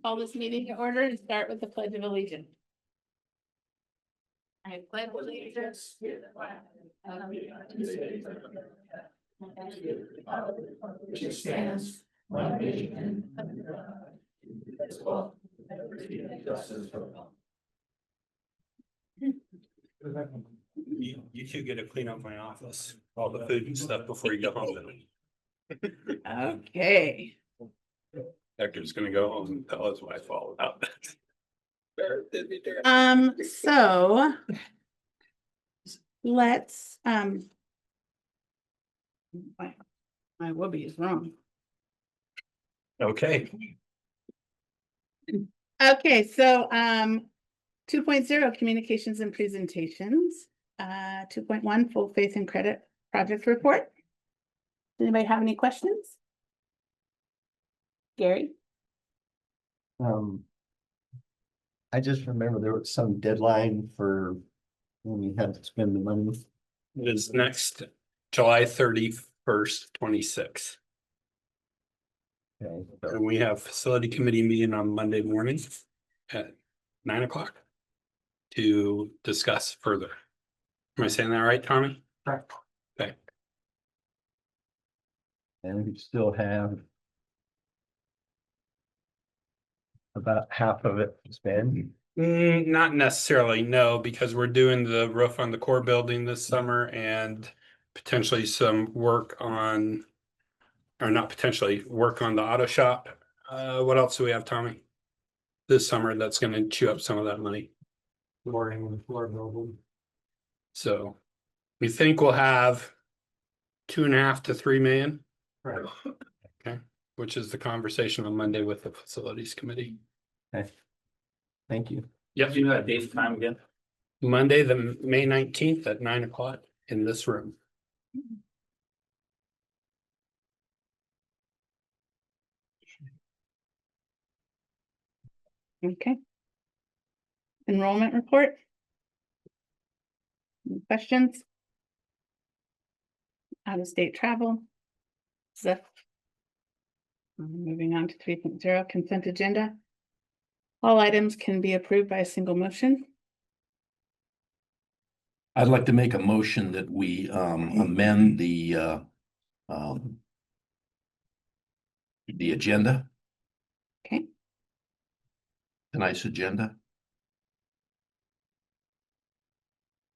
Call this meeting to order and start with the Pledge of Allegiance. I pledge allegiance to the flag of the United States of America and to the republic for which it stands, one nation under God, indivisible, with liberty and justice for all. You two get to clean up my office, all the food and stuff before you go home. Okay. Hector's gonna go home and tell his wife all about that. So. Let's, my whoopee is wrong. Okay, Okay, so, 2.0 communications and presentations, 2.1 full faith and credit project report. Anybody have any questions? Gary? I just remember there was some deadline for when we had to spend the money. it is next July 31st, 26. Okay, And we have facility committee meeting on Monday morning at 9 o'clock to discuss further. Am I saying that right, Tommy? Correct. Okay, and we still have about half of it to spend. Not necessarily, no, because we're doing the roof on the core building this summer and potentially some work on, or not potentially, work on the auto shop. What else do we have, Tommy? This summer, that's gonna chew up some of that money. Flooring and floor building. So we think we'll have 2.5 to 3 million. Right. Okay, which is the conversation on Monday with the facilities committee. Okay. Thank you. Yep. You know that date and time again? Monday, the May 19th at 9 o'clock in this room. Okay. Enrollment report? Any questions? Out of state travel? Zip. Moving on to 3.0 consent agenda. All items can be approved by a single motion. I'd like to make a motion that we amend the agenda, Okay, tonight's agenda.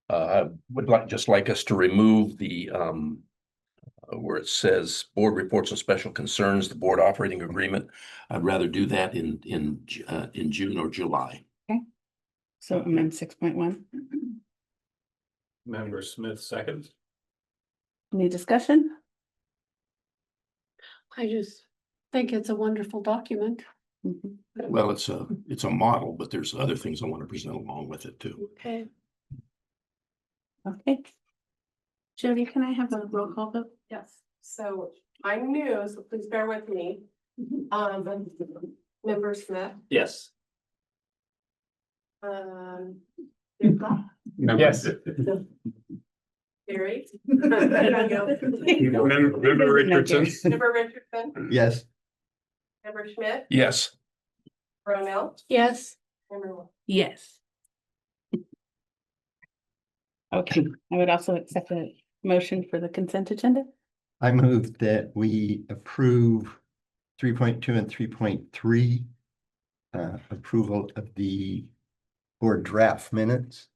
I would like us to remove the where it says board reports and special concerns, the board operating agreement. I'd rather do that in June or July. so amend 6.1. Member Smith, second. Any discussion? I just think it's a wonderful document. Mhm. Well, it's a model, but there's other things I want to present along with it too. Okay. Okay. Jody, can I have a roll call vote? Yes, so I'm new, so please bear with me. Member Smith, Yes. Dipka, Yes. Gary. Member Richardson. Member Richardson, Yes. Member Schmidt, Yes. Brownell, Yes, Member Wolf. Yes. Okay, I would also accept a motion for the consent agenda. I move that we approve 3.2 and 3.3. Approval of the board draft minutes.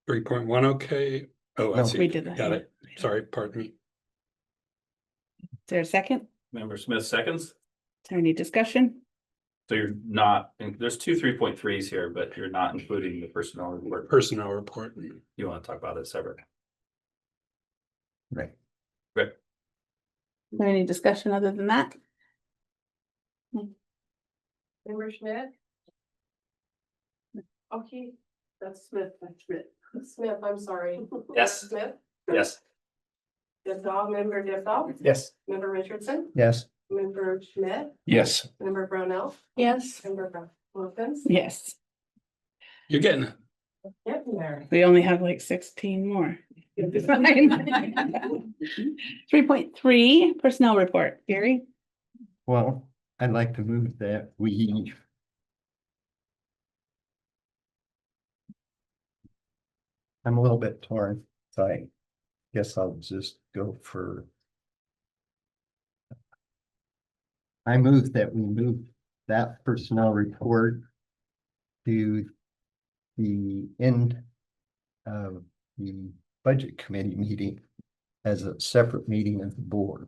3.1, okay. Oh, I No, see. we did that, Got yeah. it. Sorry, pardon me. Is there a second? Member Smith seconds. Is there any discussion? So you're not, there's two 3.3s here, but you're not including the personnel report. Personnel report. You want to talk about it separate? Right. Is there any discussion other than that? Member Schmidt. Okay, that's Smith, that's Schmidt. Smith, I'm sorry. Yes. Smith, Yes. Dipdahl, member Dipdahl, Yes. member Richardson, Yes. member Schmidt, Yes. member Brownell, yes, member Wilkins. Yes, You're getting it. Yep, there. we only have like 16 more. 3.3 personnel report, Gary? Well, I'd like to move that we. I'm a little bit torn, so I guess I'll just go for. I move that we move that personnel report to the end of the budget committee meeting as a separate meeting of the board.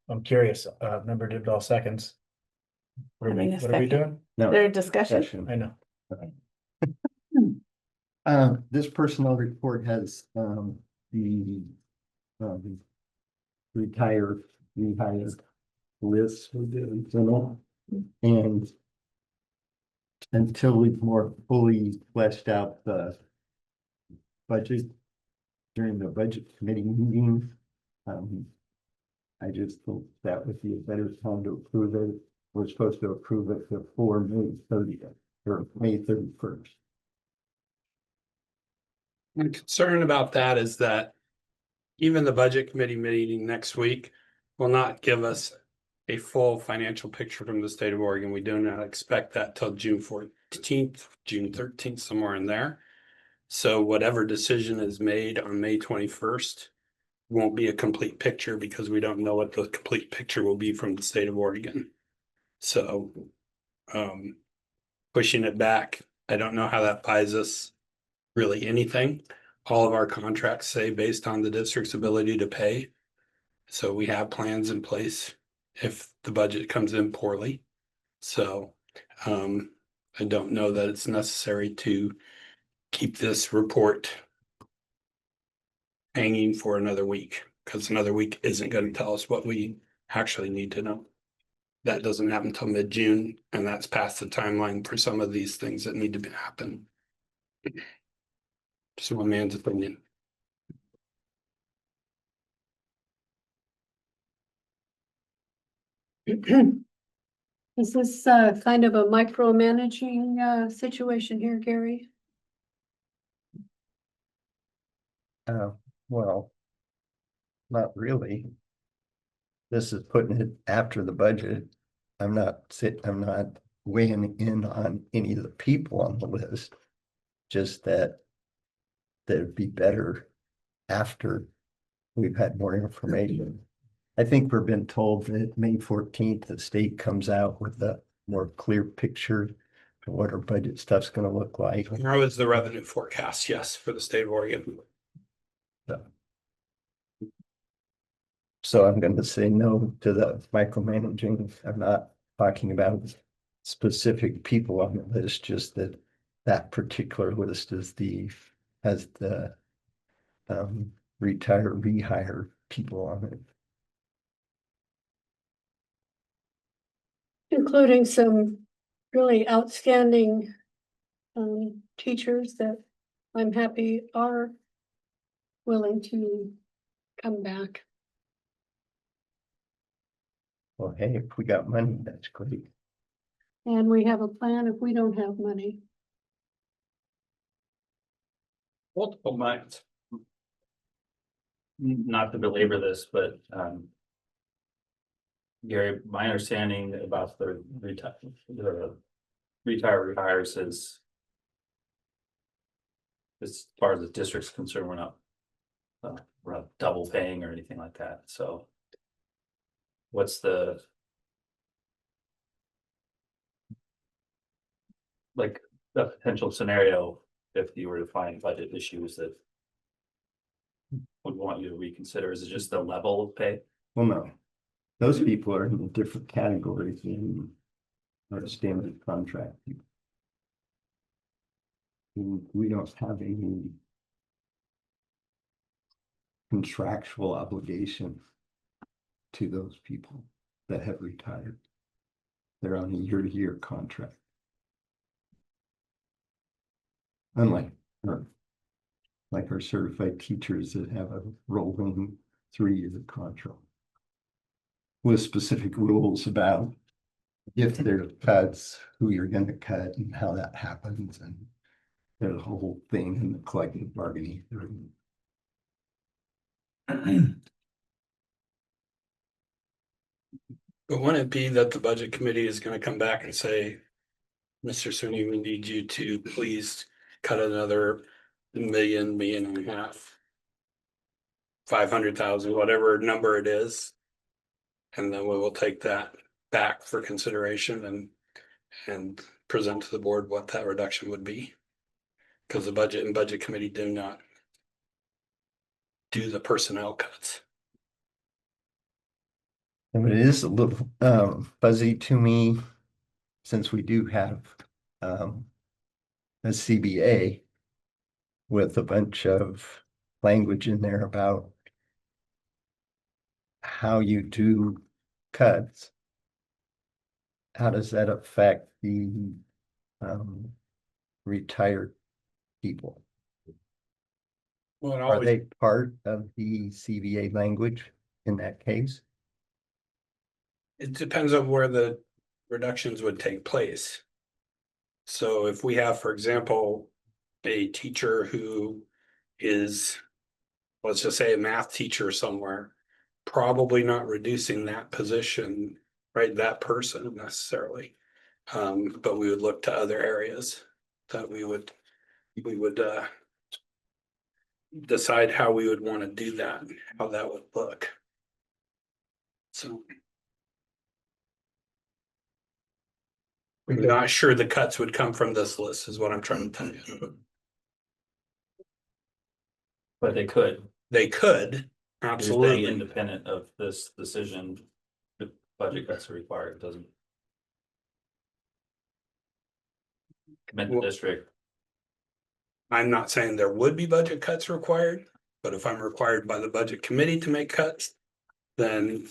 I'm curious, member Dibdall seconds. What are I need a what are we second. doing? No, Their discussion. discussion. I know. This personnel report has, the, um, retired, rehired lists for the general. And until we've more fully fleshed out the budget during the budget committee meeting, I just think that would be a better time to approve it. We're supposed to approve it before May 30th or May 31st. My concern about that is that even the budget committee meeting next week will not give us a full financial picture from the state of Oregon. We do not expect that till June 14th, June 13th, somewhere in there. So whatever decision is made on May 21st won't be a complete picture because we don't know what the complete picture will be from the state of Oregon. So pushing it back, I don't know how that buys us really anything. All of our contracts say based on the district's ability to pay. So we have plans in place if the budget comes in poorly. So I don't know that it's necessary to keep this report hanging for another week, because another week isn't going to tell us what we actually need to know. That doesn't happen until mid-June, and that's past the timeline for some of these things that need to happen. Just one man's opinion. Is this kind of a micromanaging situation here, Gary? Well, not really. This is putting it after the budget. I'm not weighing in on any of the people on the list. Just that it'd be better after we've had more information. I think we've been told that May 14th, the state comes out with a more clear picture of what our budget stuff's gonna look like. Tomorrow is the revenue forecast, yes, for the state of Oregon. So I'm going to say no to the micromanaging. I'm not talking about specific people on the list, just that particular list has the retire, rehire people on it. Including some really outstanding teachers that I'm happy are willing to come back. Well, hey, if we got money, that's great. And we have a plan if we don't have money. Multiple minds. Not to belabor this, but Gary, my understanding about the retire rehires is as far as the district's concerned, we're not double paying or anything like that, so what's the potential scenario if you were to find budget issues that would want you to reconsider? Is it just the level of pay? Well, no, those people are in different categories in our standard contract. We don't have any contractual obligation to those people that have retired. They're on a year-to-year contract. Unlike our certified teachers that have a rolling 3-year contract with specific rules about if there are cuts, who you're going to cut and how that happens. And the whole thing in the collective bargaining. But wouldn't it be that the budget committee is gonna come back and say, Mr. Sweeney, we need you to please cut another million and a half. 500,000, whatever number it is. And then we will take that back for consideration and present to the board what that reduction would be. Because the budget and budget committee do not do the personnel cuts. And it is a little fuzzy to me, since we do have a CBA with a bunch of language in there about how you do cuts. How does that affect the retired people? Well, it Are always, they part of the CBA language in that case? it depends on where the reductions would take place. So if we have, for example, a teacher who is, let's just say a math teacher somewhere, probably not reducing that position, right, that person necessarily. But we would look to other areas that we would decide how we would want to do that, how that would look. So. I'm not sure the cuts would come from this list is what I'm trying to tell you. But they could. They could, You're saying absolutely. independent of this decision, the budget cuts are required, doesn't. Commit the Well- district. I'm not saying there would be budget cuts required, but if I'm required by the budget committee to make cuts, then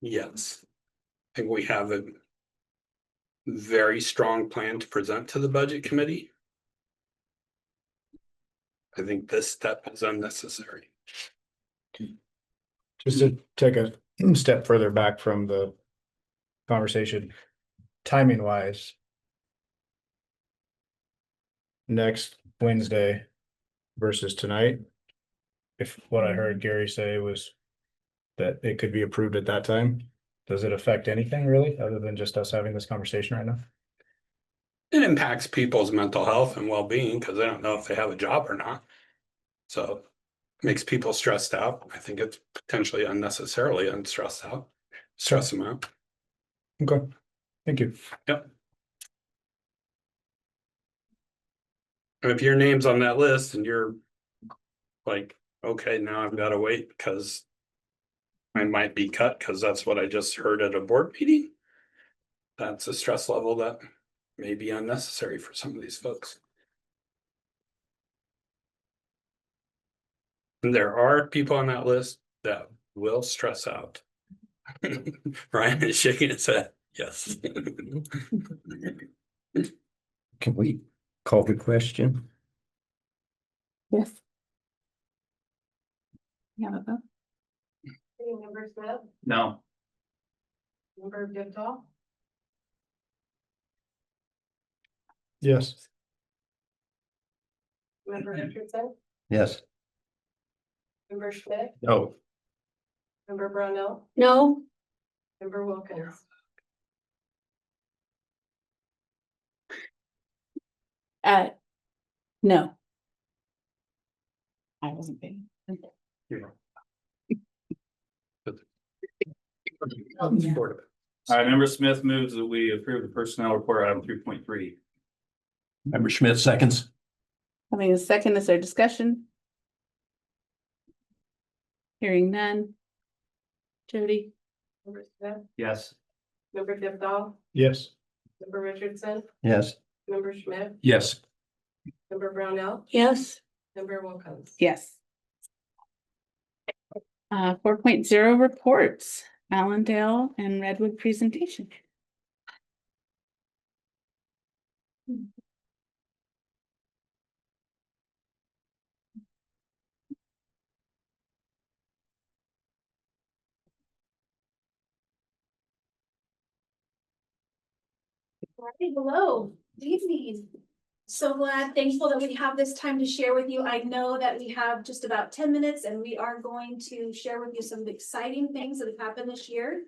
yes. I think we have a very strong plan to present to the budget committee. I think this step is unnecessary. Just to take a step further back from the conversation, timing wise. Next Wednesday versus tonight. If what I heard Gary say was that it could be approved at that time, does it affect anything really, other than just us having this conversation right now? It impacts people's mental health and well-being because they don't know if they have a job or not. So makes people stressed out. I think it's potentially unnecessarily unstressed out. Stress them out. Okay, thank you. Yep. And if your name's on that list and you're like, okay, now I've got to wait because I might be cut because that's what I just heard at a board meeting. That's a stress level that may be unnecessary for some of these folks. And there are people on that list that will stress out. Ryan is shaking his head. Yes. Can we call the question? Yes. Yeah, Member Smith, No, member Goodall, Yes. member Richardson, Yes. member Schmidt, No, member Brownell, no, member Wilkins. No. I wasn't paying. Support all right, member Smith moves that we approve the personnel report item 3.3. member Schmidt seconds. Having a second, is there discussion? Hearing none. Jody? Member Smith, Yes. member Goodall, Yes. member Richardson, Yes. member Schmidt, Yes, member Brownell, yes, member Wilkins. Yes. 4.0 reports, Allendale and Redwood presentation. Hello, evening. So glad, thankful that we have this time to share with you. I know that we have just about 10 minutes and we are going to share with you some of the exciting things that have happened this year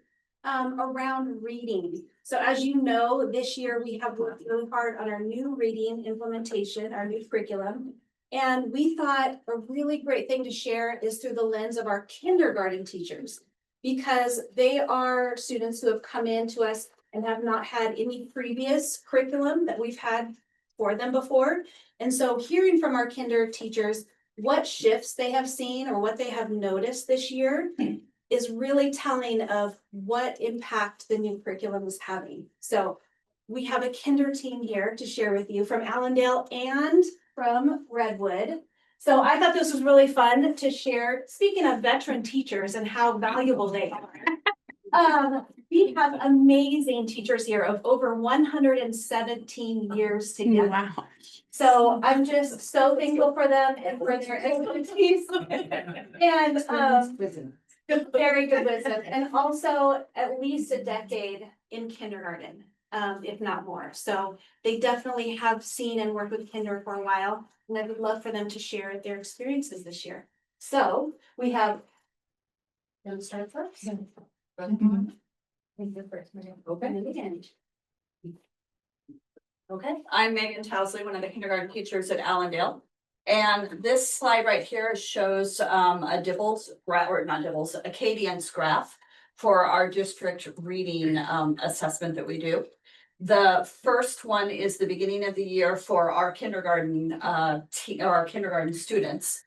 around reading. So as you know, this year we have worked really hard on our new reading implementation, our new curriculum. And we thought a really great thing to share is through the lens of our kindergarten teachers, because they are students who have come in to us and have not had any previous curriculum that we've had for them before. And so hearing from our kinder teachers, what shifts they have seen or what they have noticed this year is really telling of what impact the new curriculum is having. So we have a kinder team here to share with you from Allendale and from Redwood. So I thought this was really fun to share. Speaking of veteran teachers and how valuable they are. We have amazing teachers here of over 117 years together. Wow. So I'm just so thankful for them and for their expertise. And very good wisdom, and also at least a decade in kindergarten, if not more. So they definitely have seen and worked with kinder for a while, and I would love for them to share their experiences this year. So we have. You want to start first? Okay, I'm Megan Towsley, one of the kindergarten teachers at Allendale. And this slide right here shows a Dibbles, or not Dibbles, Acadians graph for our district reading assessment that we do. The first one is the beginning of the year for our kindergarten our kindergarten students.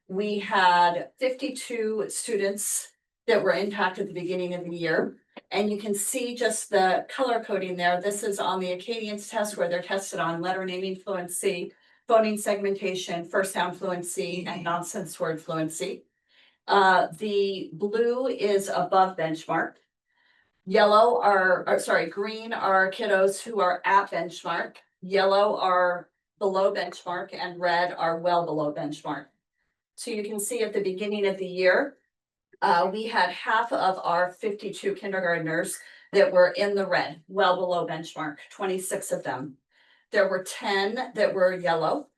We had 52 students that were impacted at the beginning of the year. And you can see just the color coding there. This is on the Acadians test where they're tested on letter naming fluency, phoning segmentation, first sound fluency, and nonsense word fluency. The blue is above benchmark. Yellow green are kiddos who are at benchmark. Yellow are below benchmark, and red are well below benchmark. So you can see at the beginning of the year, we had half of our 52 kindergartners that were in the red, well below benchmark, 26 of them. There were 10 that were yellow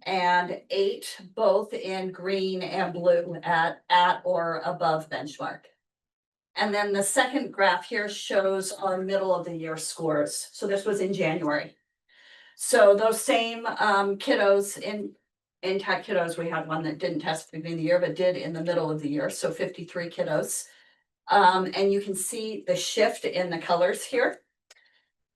and 8 both in green and blue at or above benchmark. And then the second graph here shows our middle of the year scores. So this was in January. So those same kiddos intact kiddos, we had one that didn't test at the beginning of the year, but did in the middle of the year, so 53 kiddos. And you can see the shift in the colors here.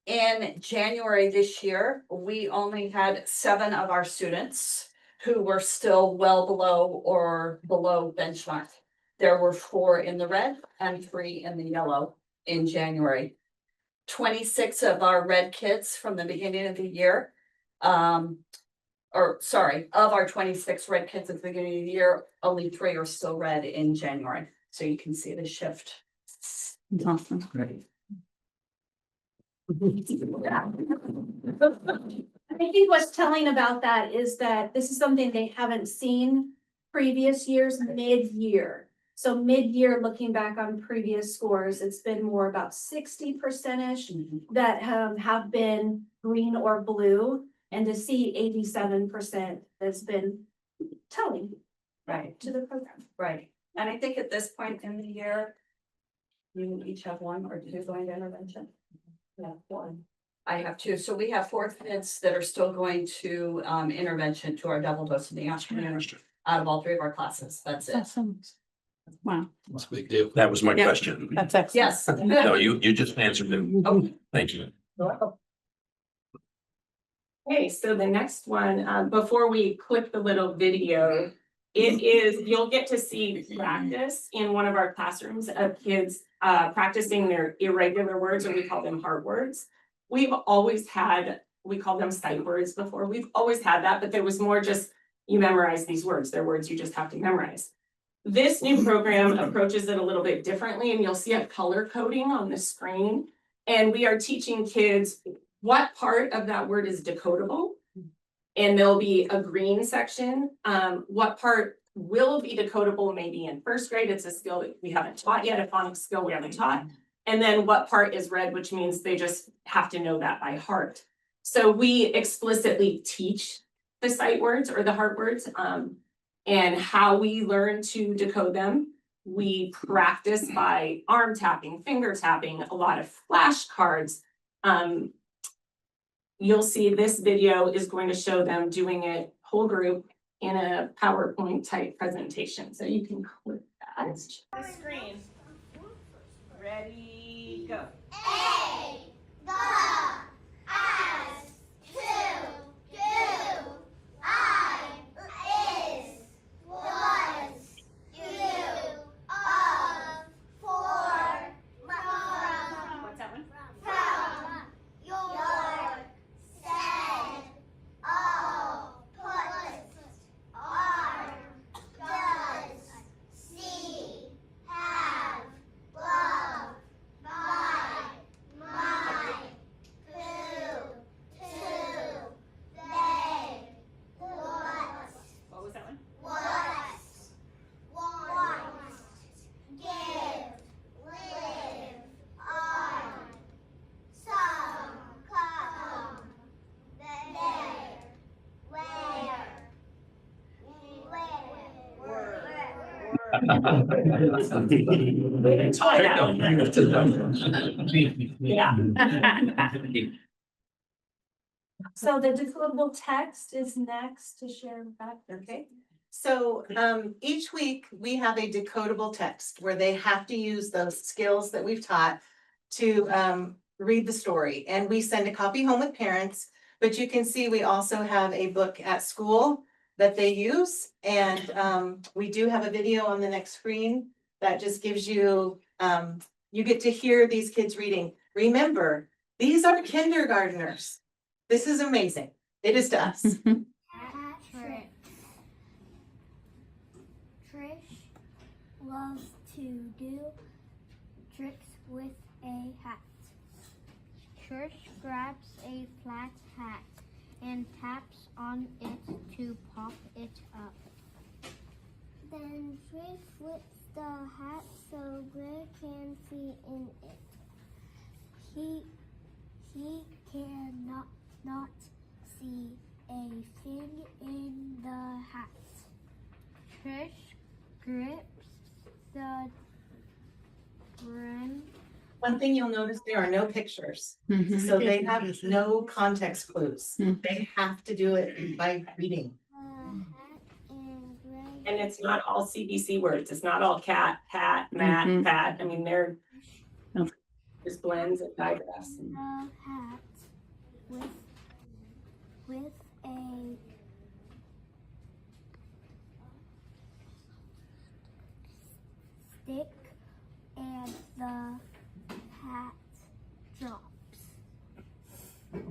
In January this year, we only had 7 of our students who were still well below or below benchmark. There were 4 in the red and 3 in the yellow in January. 26 of our red kids from the beginning of the year, of our 26 red kids at the beginning of the year, only 3 are still red in January. So you can see the shift. That's awesome. Great. I think what's telling about that is that this is something they haven't seen previous years mid-year. So mid-year, looking back on previous scores, it's been more about 60%-ish that have been green or blue. And to see 87% has been telling Right, to the program. right. And I think at this point in the year, you each have 1 or 2 going to intervention. Yeah, 1. I have 2. So we have 4 kids that are still going to intervention to our double dose in the afternoon out of all 3 of our classes. That's it. Awesome. Wow, That's a big deal. That was my Yeah. question. that's excellent. Yes. No, you just answered it. Oh. Thank you. Okay, so the next one, before we click the little video, you'll get to see practice in one of our classrooms of kids practicing their irregular words, or we call them hard words. We've always had, we call them sight words before. We've always had that, but there was more just, you memorize these words. They're words you just have to memorize. This new program approaches it a little bit differently, and you'll see a color coding on the screen. And we are teaching kids what part of that word is decodable. And there'll be a green section. What part will be decodable maybe in first grade? It's a skill that we haven't taught yet, a phonics skill we haven't taught. And then what part is red, which means they just have to know that by heart. So we explicitly teach the sight words or the heart words, and how we learn to decode them. We practice by arm tapping, finger tapping, a lot of flashcards. You'll see this video is going to show them doing it whole group in a PowerPoint type presentation. So you can click that. The screen. Ready, go. A, the, as, to, do, I, is, was, you, of, for, from. What's that one? From, your, said, all, put, are, does, see, have, love, by, my, who, to, they, What was that one? what, want, give, live, on, some, come, there, where, Yeah. So the decodable text is next to share back. Okay, so each week we have a decodable text where they have to use those skills that we've taught to read the story, and we send a copy home with parents. But you can see we also have a book at school that they use, and we do have a video on the next screen that just gives you, you get to hear these kids reading. Remember, these are kindergartners. This is amazing. It is to us. Trish. Trish loves to do tricks with a hat. Trish grabs a flat hat and taps on it to pop it up. Then Trish flips the hat so Greg can see in it. He cannot not see a thing in the hat. Trish grips the brim. One thing you'll notice, there are no pictures, so they have no context clues. They have to do it by reading. Hat and Greg. And it's not all CBC words. It's not all cat, pat, mat, pat. I mean, they're just blends and digraphs. The hat with a stick, and the hat drops.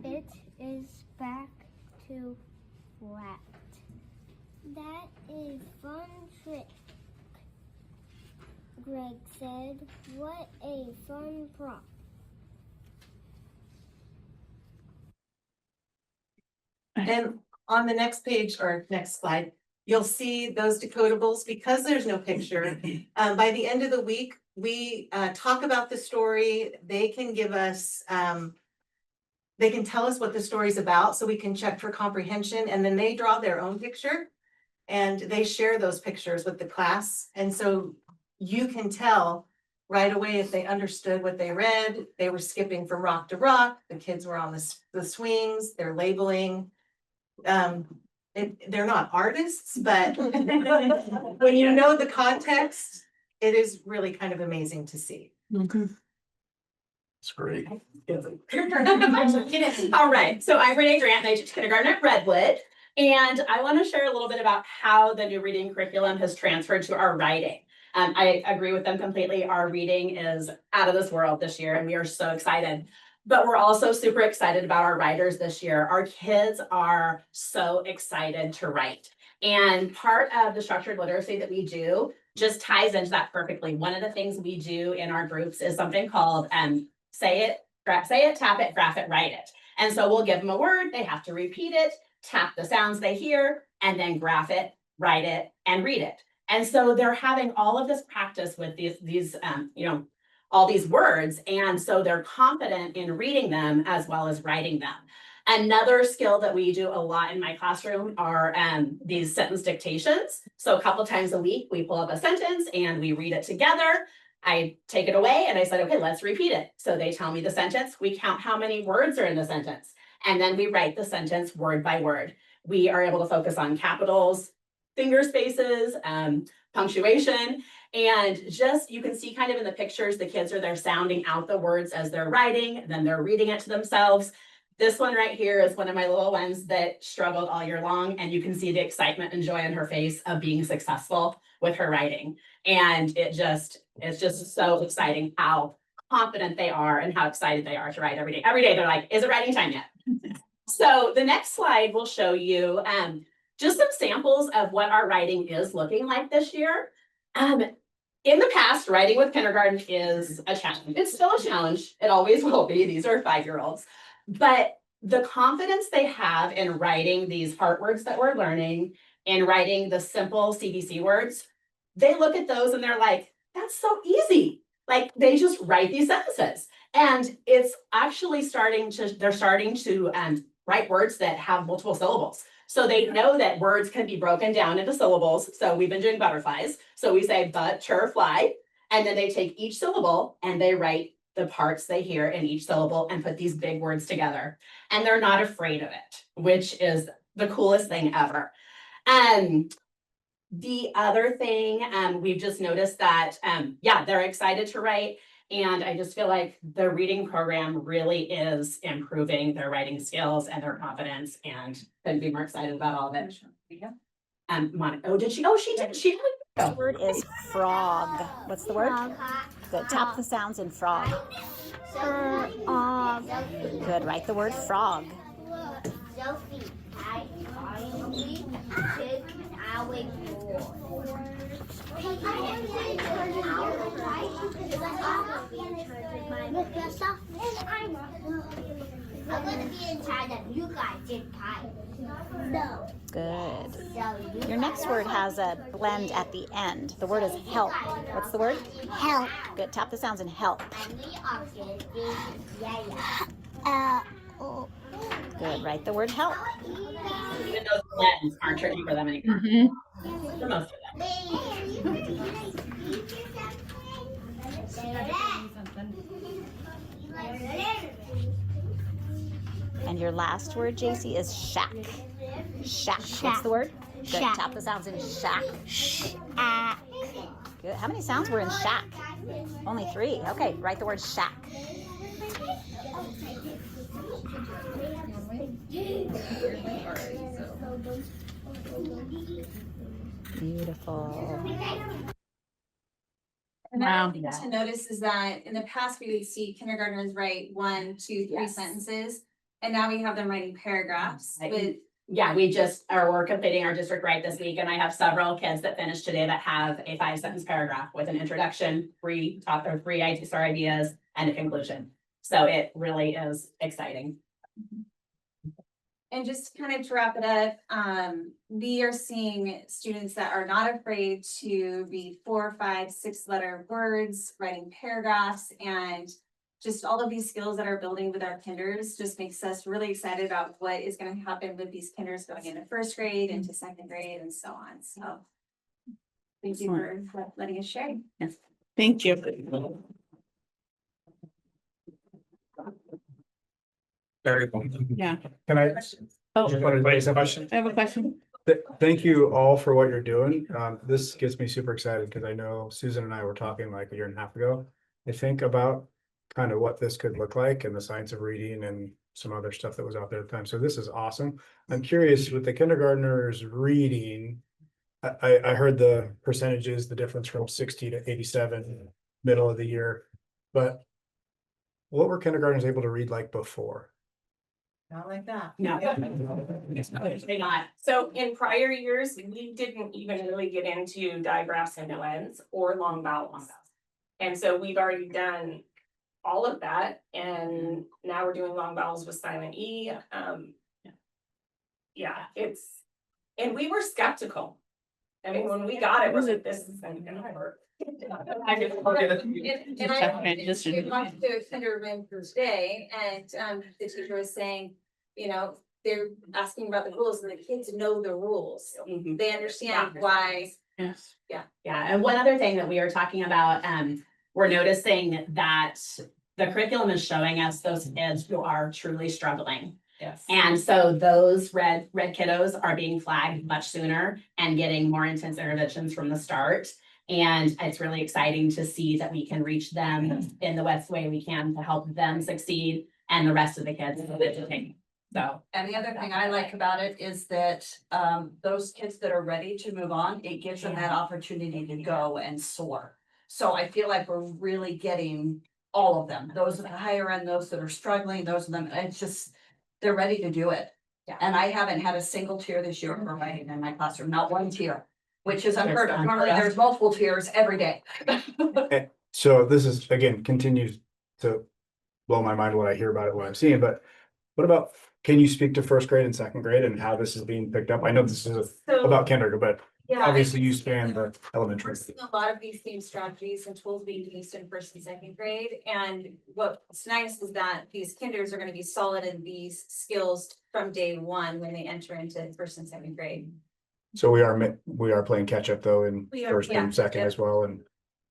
It is back to flat. That is fun trick, Greg said. What a fun prompt. And on the next page or next slide, you'll see those decodables because there's no picture. By the end of the week, we talk about the story. They can give us, they can tell us what the story's about so we can check for comprehension, and then they draw their own picture and they share those pictures with the class. And so you can tell right away if they understood what they read. They were skipping from rock to rock. The kids were on the swings, they're labeling. They're not artists, but when you know the context, it is really kind of amazing to see. It's great. All right, so I'm Renee Grant, and I teach kindergarten at Redwood. And I want to share a little bit about how the new reading curriculum has transferred to our writing. I agree with them completely. Our reading is out of this world this year, and we are so excited. But we're also super excited about our writers this year. Our kids are so excited to write. And part of the structured literacy that we do just ties into that perfectly. One of the things we do in our groups is something called say it, tap it, graph it, write it. And so we'll give them a word, they have to repeat it, tap the sounds they hear, and then graph it, write it, and read it. And so they're having all of this practice with these all these words. And so they're confident in reading them as well as writing them. Another skill that we do a lot in my classroom are these sentence dictations. So a couple times a week, we pull up a sentence and we read it together. I take it away and I said, okay, let's repeat it. So they tell me the sentence, we count how many words are in the sentence, and then we write the sentence word by word. We are able to focus on capitals, finger spaces, punctuation, and just, you can see kind of in the pictures, the kids are there sounding out the words as they're writing, then they're reading it to themselves. This one right here is one of my little ones that struggled all year long, and you can see the excitement and joy in her face of being successful with her writing. And it's just so exciting how confident they are and how excited they are to write every day. Every day they're like, is it writing time yet? So the next slide will show you just some samples of what our writing is looking like this year. In the past, writing with kindergarten is a challenge. It's still a challenge. It always will be. These are 5-year-olds. But the confidence they have in writing these heart words that we're learning and writing the simple CBC words, they look at those and they're like, that's so easy. Like they just write these sentences. And it's actually they're starting to write words that have multiple syllables. So they know that words can be broken down into syllables. So we've been doing butterflies. So we say butterfly, and then they take each syllable and they write the parts they hear in each syllable and put these big words together. And they're not afraid of it, which is the coolest thing ever. The other thing, we've just noticed that, yeah, they're excited to write. And I just feel like the reading program really is improving their writing skills and their confidence, and couldn't be more excited about all of it. Monica, did she? Oh, she did. She did. The word is frog. What's the word? Good. Tap the sounds in frog. Good. Write the word frog. I'm gonna be in China. You guys in Thai. No. Good. Your next word has a blend at the end. The word is help. What's the word? Help. Good. Tap the sounds in help. Good. Write the word help. Even those blends aren't tricky for them anymore. For most of them. And your last word, JC, is shack. Shack. What's the word? Good. Shack. Tap the sounds in shack. Good. How many sounds were in shack? Only 3. Okay. Write the word shack. Beautiful. Another thing to notice is that in the past, we would see kindergartners write 1, 2, 3 sentences. And now we have them writing paragraphs. But Yeah, we just we're completing our district right this week, and I have several kids that finished today that have a 5-sentence paragraph with an introduction, 3 ideas, and a conclusion. So it really is exciting. And just kind of to wrap it up, we are seeing students that are not afraid to read 4, 5, 6-letter words, writing paragraphs, and just all of these skills that are building with our kinders just makes us really excited about what is going to happen with these kinders going into 1st grade, into 2nd grade, and so on. So thank you for letting us share. Yes. Thank you. Very cool. Yeah. Can I? Oh. Just wanted to raise a question. I have a question. Thank you all for what you're doing. This gets me super excited because I know Susan and I were talking like 1.5 years ago. I think about kind of what this could look like and the science of reading and some other stuff that was out there at the time. So this is awesome. I'm curious with the kindergartners reading. I heard the percentages, the difference from 60 to 87 middle of the year, but what were kindergartners able to read like before? Not like that. No. They're not. So in prior years, we didn't even really get into digraphs and noens or long vowels. And so we've already done all of that, and now we're doing long vowels with silent E. Yeah, and we were skeptical. I mean, when we got it, we're like, this isn't gonna work. And I went to a kindergarten today, and the teacher was saying, you know, they're asking about the rules and the kids know the rules. Mhm. They understand why. Yes. Yeah. Yeah, and one other thing that we were talking about, we're noticing that the curriculum is showing us those kids who are truly struggling. Yes. And so those red kiddos are being flagged much sooner and getting more intense interventions from the start. And it's really exciting to see that we can reach them in the best way we can to help them succeed and the rest of the kids. So. And the other thing I like about it is that those kids that are ready to move on, it gives them that opportunity to go and soar. So I feel like we're really getting all of them, those at the higher end, those that are struggling, those of them, it's just, they're ready to do it. Yeah. And I haven't had a single tear this year for writing in my classroom, not one tear, which is unheard of. That's Normally unheard of. there's multiple tears every day. So this is, again, continues to blow my mind when I hear about it, what I'm seeing, but what about, can you speak to first grade and second grade and how this is being picked up? I know this is So, about kindergarten, but yeah. obviously you span the elementary. We're seeing a lot of these same strategies and tools being used in first and second grade. And what's nice is that these kinders are gonna be solid in these skills from day one when they enter into first and second grade. So we are playing catch up though in We are, first yeah, and second yeah. as well, and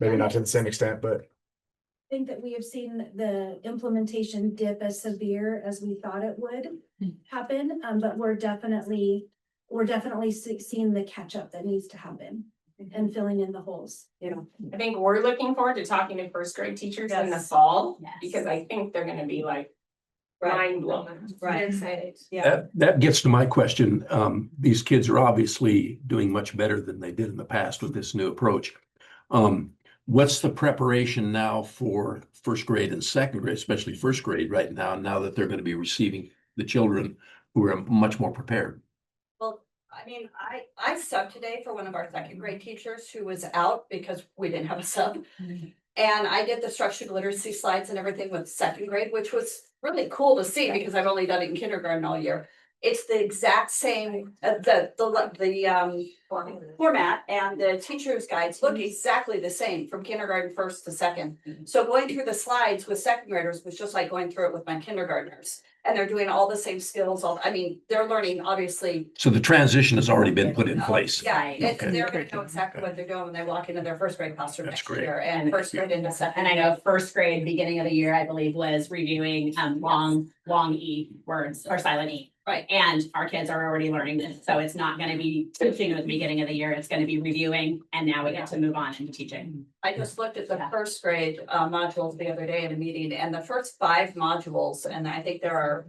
maybe not to the same extent, but Think that we have seen the implementation dip as severe as we thought it would happen, but we're definitely seeing the catch up that needs to happen and filling in the holes. I think we're looking forward to talking to first grade teachers in the Yes. fall, Yes. because I think they're gonna be like mind blown. We're excited. That gets to my question. These kids are obviously doing much better than they did in the past with this new approach. What's the preparation now for first grade and second grade, especially first grade right now that they're going to be receiving the children who are much more prepared? Well, I mean, I subbed today for one of our second grade teachers who was out because we didn't have a sub. And I did the structured literacy slides and everything with second grade, which was really cool to see because I've only done it in kindergarten all year. It's the exact same, the format and the teacher's guides look exactly the same from kindergarten first to second. So going through the slides with second graders was just like going through it with my kindergartners. And they're doing all the same skills, they're learning, obviously. So the transition has already been put in place. Yeah, Okay. they're gonna know exactly what they're doing when they walk into their first grade classroom That's next great. year and first grade into second. And I know first grade, beginning of the year, I believe, was reviewing long E words or silent E. Right. And our kids are already learning this, so it's not gonna be teaching at the beginning of the year, it's gonna be reviewing, and now we get to move on into teaching. I just looked at the first grade modules the other day in a meeting and the first 5 modules, and I think there are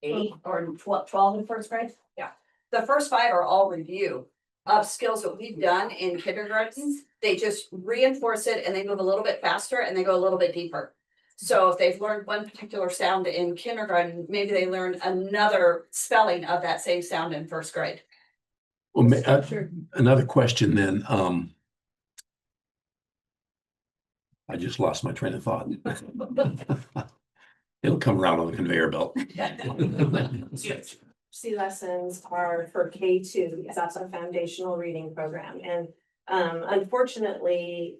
8 or 12 in first grade. Yeah. The first 5 are all review of skills that we've done in kindergarten. They just reinforce it and they move a little bit faster and they go a little bit deeper. So if they've learned one particular sound in kindergarten, maybe they learn another spelling of that same sound in first grade. Well, another question then, I just lost my train of thought. It'll come around on the conveyor belt. C lessons are for K2, because that's our foundational reading program, and unfortunately,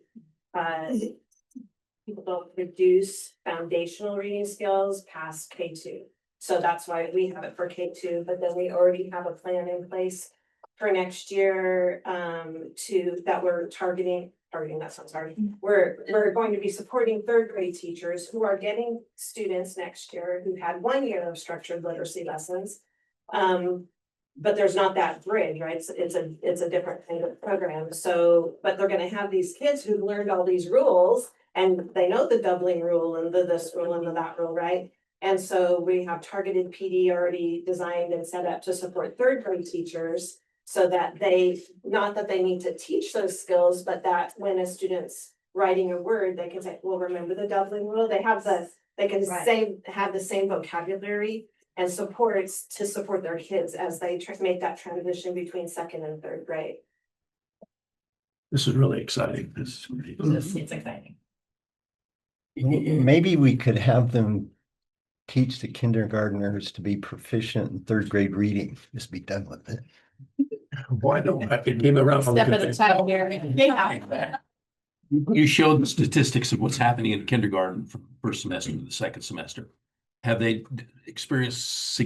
people don't produce foundational reading skills past K2. So that's why we have it for K2, but then we already have a plan in place for next year that we're targeting, that sounds hard. We're going to be supporting third grade teachers who are getting students next year who had 1 year of structured literacy lessons. But there's not that bridge, right? It's a different kind of program. So, but they're gonna have these kids who've learned all these rules and they know the doubling rule and the this rule and the that rule, right? And so we have targeted PD already designed and set up to support third grade teachers so that not that they need to teach those skills, but that when a student's writing a word, they can say, well, remember the doubling rule? They can have the same vocabulary and supports to support their kids as they make that transition between second and third grade. This is really exciting. This is great. It's exciting. Maybe we could have them teach the kindergartners to be proficient in third grade reading, just be done with it. Why don't it came around? on the Step at a conveyor time here. Yeah. You showed the statistics of what's happening in kindergarten from first semester to the second semester. have they experienced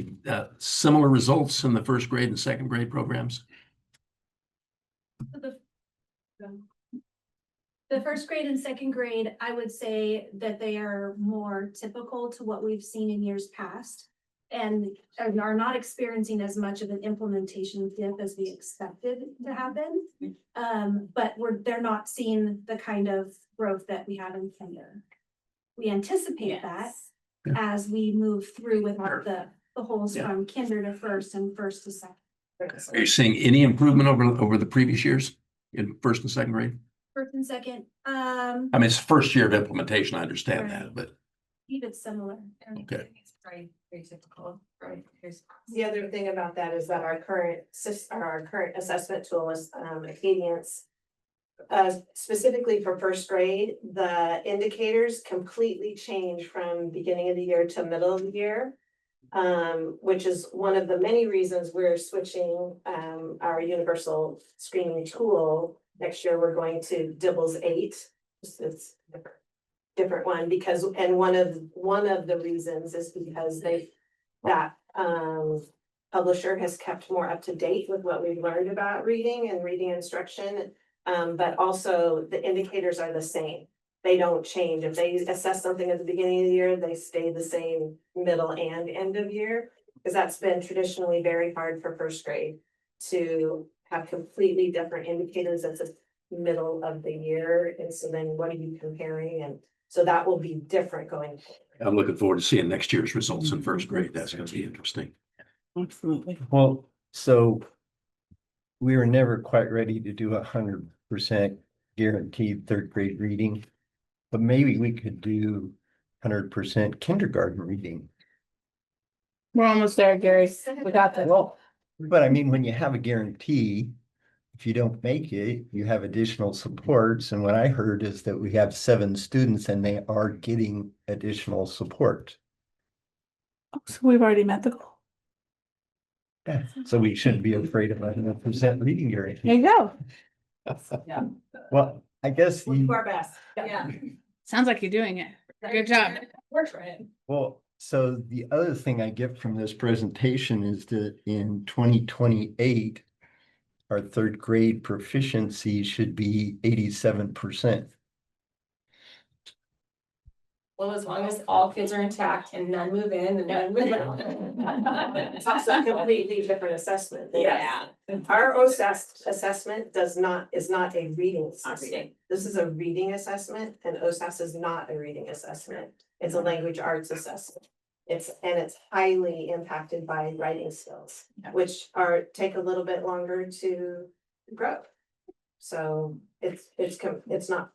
similar results in the first grade and second grade programs? The first grade and second grade, I would say that they are more typical to what we've seen in years past. And are not experiencing as much of an implementation dip as we expected to happen. But they're not seeing the kind of growth that we have in kinder. We anticipate that as we move through with the holes from kinder to first and first to second. Are you seeing any improvement over the previous years in first and second grade? First and second, I mean, it's the first year of implementation, I understand Right. that, but even similar. okay. Very typical, right? The other thing about that is that our current assessment tool is Acadience. Specifically for first grade, the indicators completely change from beginning of the year to middle of the year. Which is one of the many reasons we're switching our universal screening tool. Next year, we're going to Dibbles 8. It's different one because, and one of the reasons is because that publisher has kept more up to date with what we've learned about reading and reading instruction. But also the indicators are the same. They don't change. If they assess something at the beginning of the year, they stay the same middle and end of year. Because that's been traditionally very hard for first grade to have completely different indicators at the middle of the year. And so then what are you comparing? And so that will be different going forward. I'm looking forward to seeing next year's results in first grade. That's going to be interesting. Absolutely. Well, so we were never quite ready to do 100% guaranteed third grade reading, but maybe we could do 100% kindergarten reading. We're almost there, Gary. We got this. Well, but I mean, when you have a guarantee, if you don't make it, you have additional supports. And what I heard is that we have 7 students and they are getting additional support. So we've already met the goal. Yeah, so we shouldn't be afraid of 100% reading There guarantee. you go. Yeah. Well, I guess We'll do you, our best. Yeah. Sounds like you're doing it. Good job. Works for it. well, so the other thing I get from this presentation is that in 2028, our third grade proficiency should be 87%. Well, as long as all kids are intact and none move in and none move out. It's also a completely different assessment. Yeah. Our OSAS assessment is not a reading Not assessment. reading. This is a reading assessment and OSAS is not a reading assessment. It's a language arts assessment. It's highly impacted by writing skills, Yeah. which take a little bit longer to grow. So it's not,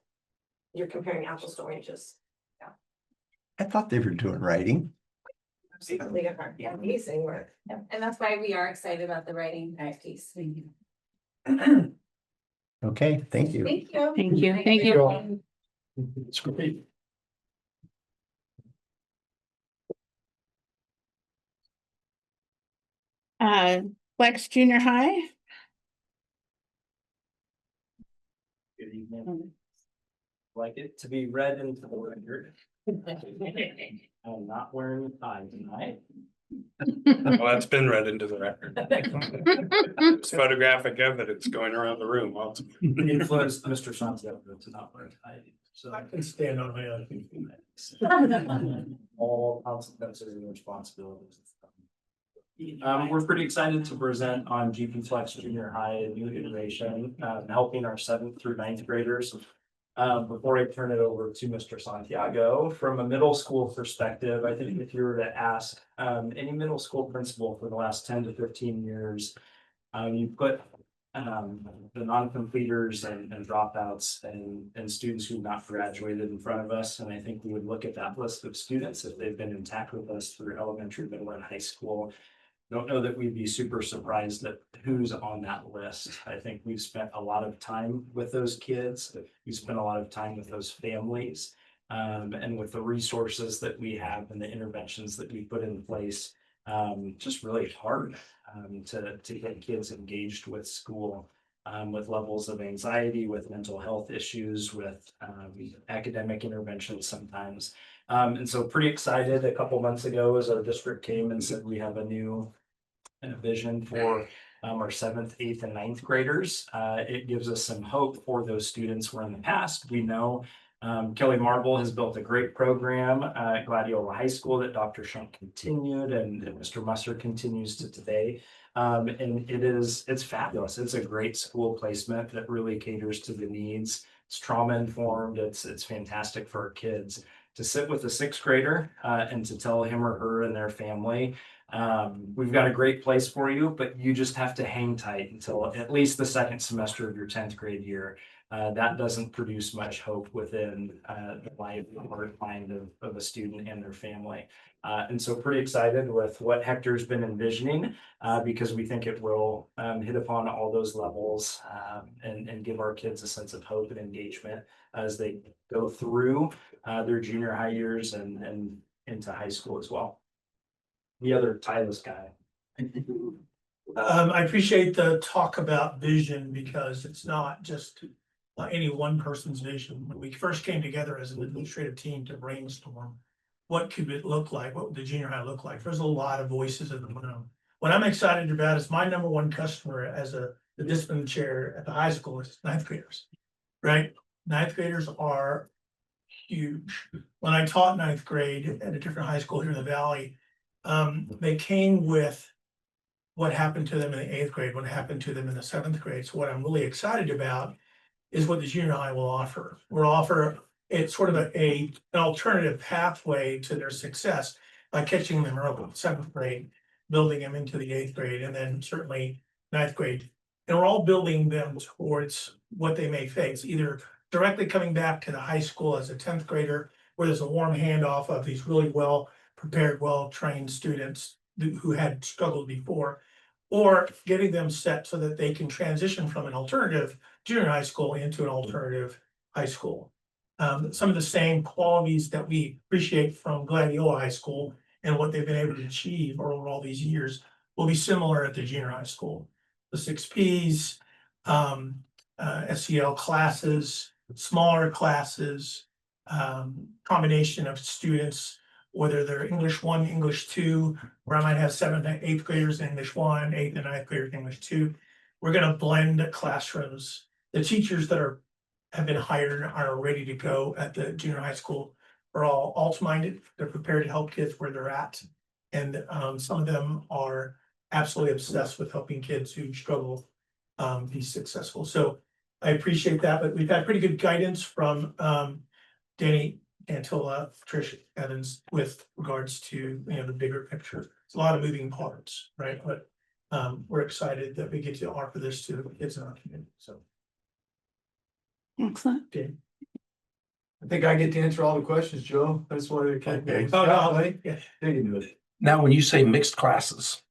you're comparing apples to oranges. I thought they were doing writing. Absolutely amazing work. And that's why we are excited about the writing piece. Okay, thank you. Thank you. Thank you. Thank you. It's great. Flex Junior High. Good evening. Like it to be read into the record. I'm not wearing a tie tonight. Well, that's been read into the record. There's photographic evidence going around the room. Influenced Mr. Santiago to not wear a tie. So I can stand on my own. All consequences and responsibilities. We're pretty excited to present on GP Flex Junior High, a new iteration, helping our 7th through 9th graders. Before I turn it over to Mr. Santiago, from a middle school perspective, I think if you were to ask any middle school principal for the last 10 to 15 years, you put the non-completers and dropouts and students who've not graduated in front of us. And I think we would look at that list of students if they've been intact with us through elementary, middle, and high school. Don't know that we'd be super surprised at who's on that list. I think we've spent a lot of time with those kids. We spent a lot of time with those families. And with the resources that we have and the interventions that we put in place, just really hard to get kids engaged with school, with levels of anxiety, with mental health issues, with academic interventions sometimes. And so pretty excited. A couple months ago, as our district came and said we have a new vision for our 7th, 8th, and 9th graders. It gives us some hope for those students where in the past we know Kelly Marble has built a great program at Gladiola High School that Dr. Shunk continued and Mr. Musser continues to today. And it's fabulous. It's a great school placement that really caters to the needs. It's trauma informed. It's fantastic for our kids to sit with a 6th grader and to tell him or her and their family, we've got a great place for you, but you just have to hang tight until at least the 2nd semester of your 10th grade year. That doesn't produce much hope within the life or mind of a student and their family. And so pretty excited with what Hector's been envisioning because we think it will hit upon all those levels and give our kids a sense of hope and engagement as they go through their junior high years and into high school as well. The other Tyler's guy. I appreciate the talk about vision because it's not just any one person's vision. When we first came together as an administrative team to brainstorm, what could it look like? What would the junior high look like? There's a lot of voices in the room. What I'm excited about is my number one customer as the discipline chair at the high school is 9th graders, right? 9th graders are huge. When I taught 9th grade at a different high school here in the Valley, they came with what happened to them in the 8th grade, what happened to them in the 7th grade. So what I'm really excited about is what the junior high will offer. We'll offer it's sort of an alternative pathway to their success by catching them early, 7th grade, building them into the 8th grade, and then certainly 9th grade. And we're all building them towards what they may face, either directly coming back to the high school as a 10th grader, where there's a warm handoff of these really well prepared, well-trained students who had struggled before, or getting them set so that they can transition from an alternative junior high school into an alternative high school. Some of the same qualities that we appreciate from Gladiola High School and what they've been able to achieve over all these years will be similar at the junior high school. The 6 Ps, SEL classes, smaller classes, combination of students, whether they're English 1, English 2, where I might have 7th and 8th graders in English 1, 8th and 9th graders in English 2. We're going to blend classrooms. The teachers that have been hired are ready to go at the junior high school are all alt-minded. They're prepared to help kids where they're at. And some of them are absolutely obsessed with helping kids who struggle be successful. So I appreciate that, but we've had pretty good guidance from Danny Antilla, Trish Evans with regards to the bigger picture. It's a lot of moving parts, right? But we're excited that we get to offer this to the kids in our community. So Excellent. okay. I think I get to answer all the questions, Joe. That's why we can't. Okay. Oh, no, yeah. They can do it. Now, when you say mixed classes,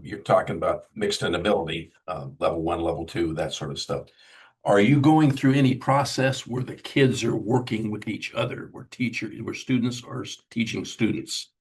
you're talking about mixed in ability, level 1, level 2, that sort of stuff. Are you going through any process where the kids are working with each other, where students are teaching students?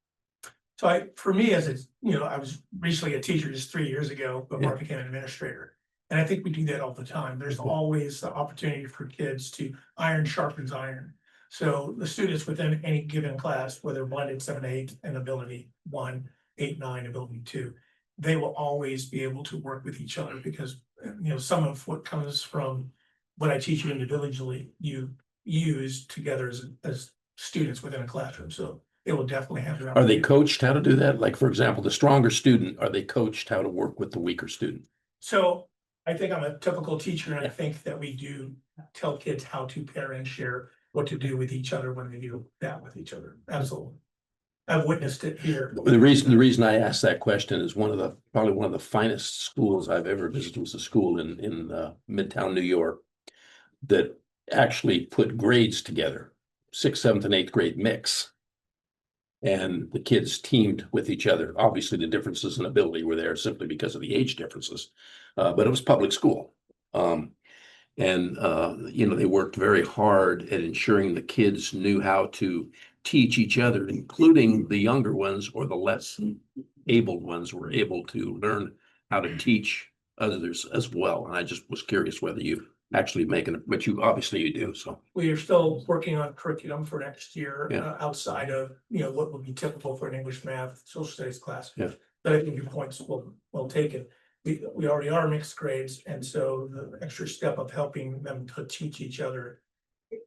So for me, as I was recently a teacher just 3 years ago before I became an administrator. And I think we do that all the time. There's always the opportunity for kids to iron sharpens iron. So the students within any given class, whether blended 7, 8 and ability 1, 8, 9, ability 2, they will always be able to work with each other because some of what comes from what I teach you individually, you use together as students within a classroom. So it will definitely have. Are they coached how to do that? Like, for example, the stronger student, are they coached how to work with the weaker student? So I think I'm a typical teacher and I think that we do tell kids how to pair and share what to do with each other when they do that with each other. Absolutely. I've witnessed it here. The reason I asked that question is probably one of the finest schools I've ever visited was a school in Midtown New York that actually put grades together, 6th, 7th, and 8th grade mix. And the kids teamed with each other. Obviously, the differences in ability were there simply because of the age differences, but it was public school. They worked very hard at ensuring the kids knew how to teach each other, including the younger ones or the less able ones were able to learn how to teach others as well. And I just was curious whether you actually making it, but you, obviously you do, so. We are still working on curriculum for next year, Yeah. outside of, what would be typical for an English, math, social studies class. Yeah. But I think your point's well taken. We already are mixed grades, and so the extra step of helping them to teach each other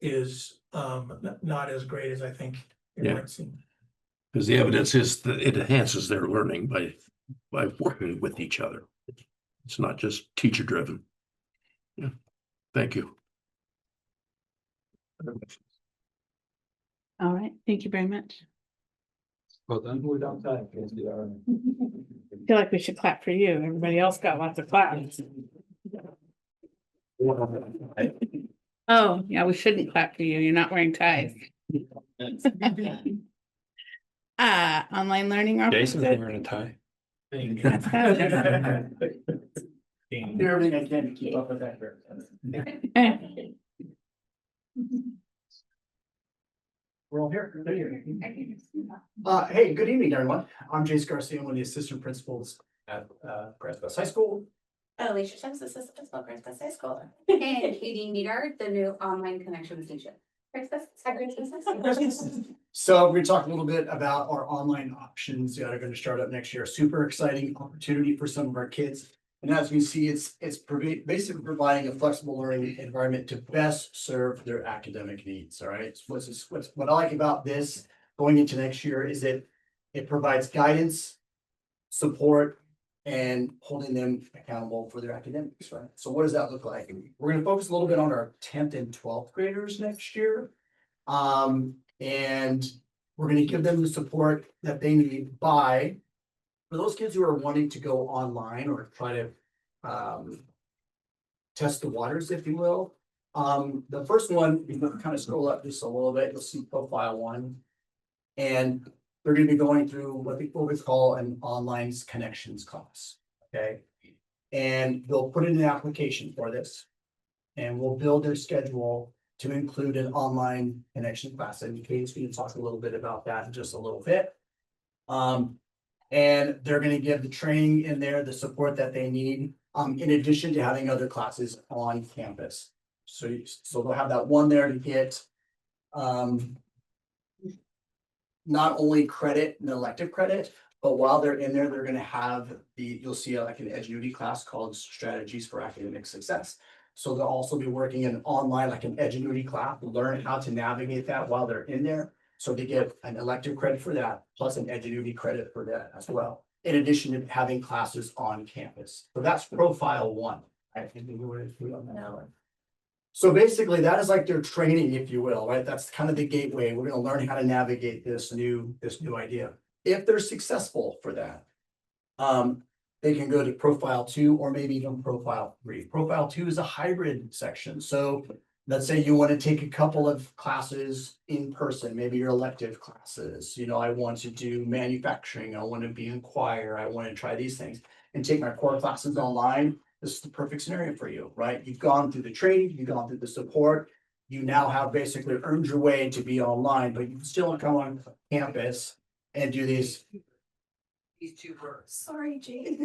is not as great as I think it Yeah. might seem. Because the evidence is that it enhances their learning by working with each other. It's not just teacher driven. Yeah, thank you. All right, thank you very much. Well done. I feel like we should clap for you. Everybody else got lots of claps. Oh, yeah, we shouldn't clap for you. You're not wearing ties. Online learning. Jason's officer. wearing a tie. That's good. Everything I can to keep up with that. We're all here. Hey, good evening, everyone. I'm Jace Garcia, one of the assistant principals at Grants Pass High School. Alicia Shanks, assistant principal, Grants Pass High School. And Katie Needard, the new online connections teacher. So we're gonna talk a little bit about our online options that are going to start up next year. Super exciting opportunity for some of our kids. And as we see, it's basically providing a flexible learning environment to best serve their academic needs. All right. What I like about this going into next year is that it provides guidance, support, and holding them accountable for their academics, right? So what does that look like? We're going to focus a little bit on our 10th and 12th graders next year. And we're going to give them the support that they need for those kids who are wanting to go online or try to test the waters, if you will. The first one, you can kind of scroll up just a little bit, you'll see profile 1. And they're going to be going through what we call an online connections class. Okay. And they'll put in an application for this. And we'll build their schedule to include an online connection class. And Kate's going to talk a little bit about that in just a little bit. And they're going to give the training in there, the support that they need, in addition to having other classes on campus. So they'll have that one there to get not only credit and elective credit, but while they're in there, they're going to have you'll see like an Edgenuity class called Strategies for Academic Success. So they'll also be working in online, like an Edgenuity class, to learn how to navigate that while they're in there. So they get an elective credit for that, plus an Edgenuity credit for that as well, in addition to having classes on campus. So that's profile 1. I think we were on that one. So basically, that is like their training, if you will, right? That's kind of the gateway. We're going to learn how to navigate this new idea. If they're successful for that, they can go to profile 2 or maybe even profile 3. Profile 2 is a hybrid section. So let's say you want to take a couple of classes in person, maybe your elective classes. I want to do manufacturing. I want to be in choir. I want to try these things and take my core classes online. This is the perfect scenario for you, right? You've gone through the training, you've gone through the support. You now have basically earned your way to be online, but you can still come on campus and do these 2 words. Sorry, Jay.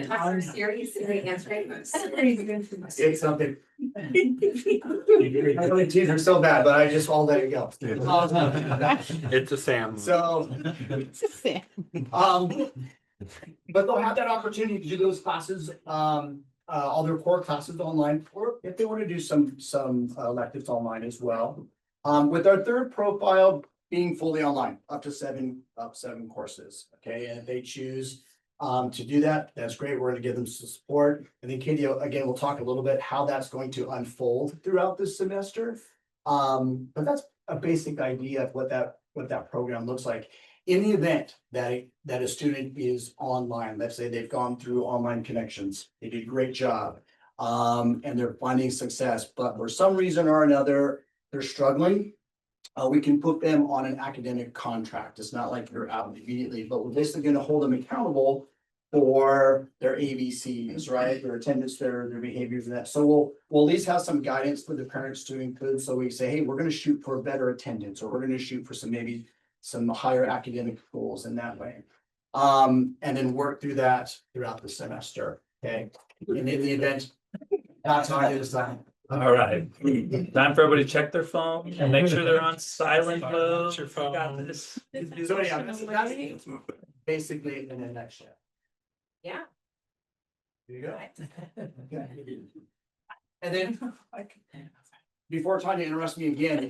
I'm serious, answering. It's something. I really tease her so bad, but I just all let it go. It's a Sam. So, but they'll have that opportunity to do those classes, all their core classes online, or if they want to do some electives online as well. With our third profile being fully online, up to 7 courses. Okay, and if they choose to do that, that's great. We're going to give them some support. And then Katie, again, we'll talk a little bit how that's going to unfold throughout this semester. But that's a basic idea of what that program looks like. In the event that a student is online, let's say they've gone through online connections, they did a great job, and they're finding success, but for some reason or another, they're struggling. We can put them on an academic contract. It's not like they're out immediately, but we're basically going to hold them accountable for their ABCs, right? Their attendance, their behaviors and that. So we'll at least have some guidance for the parents to include. So we say, hey, we're going to shoot for better attendance, or we're going to shoot for some higher academic goals in that way. And then work through that throughout the semester. Okay. And in the event That's how I do design. All right, time for everybody to check their phone and make sure they're on silent mode. Your phone. Got this. So yeah, that's basically in a nutshell. Yeah. There you go. And then, before Tanya interrupts me again.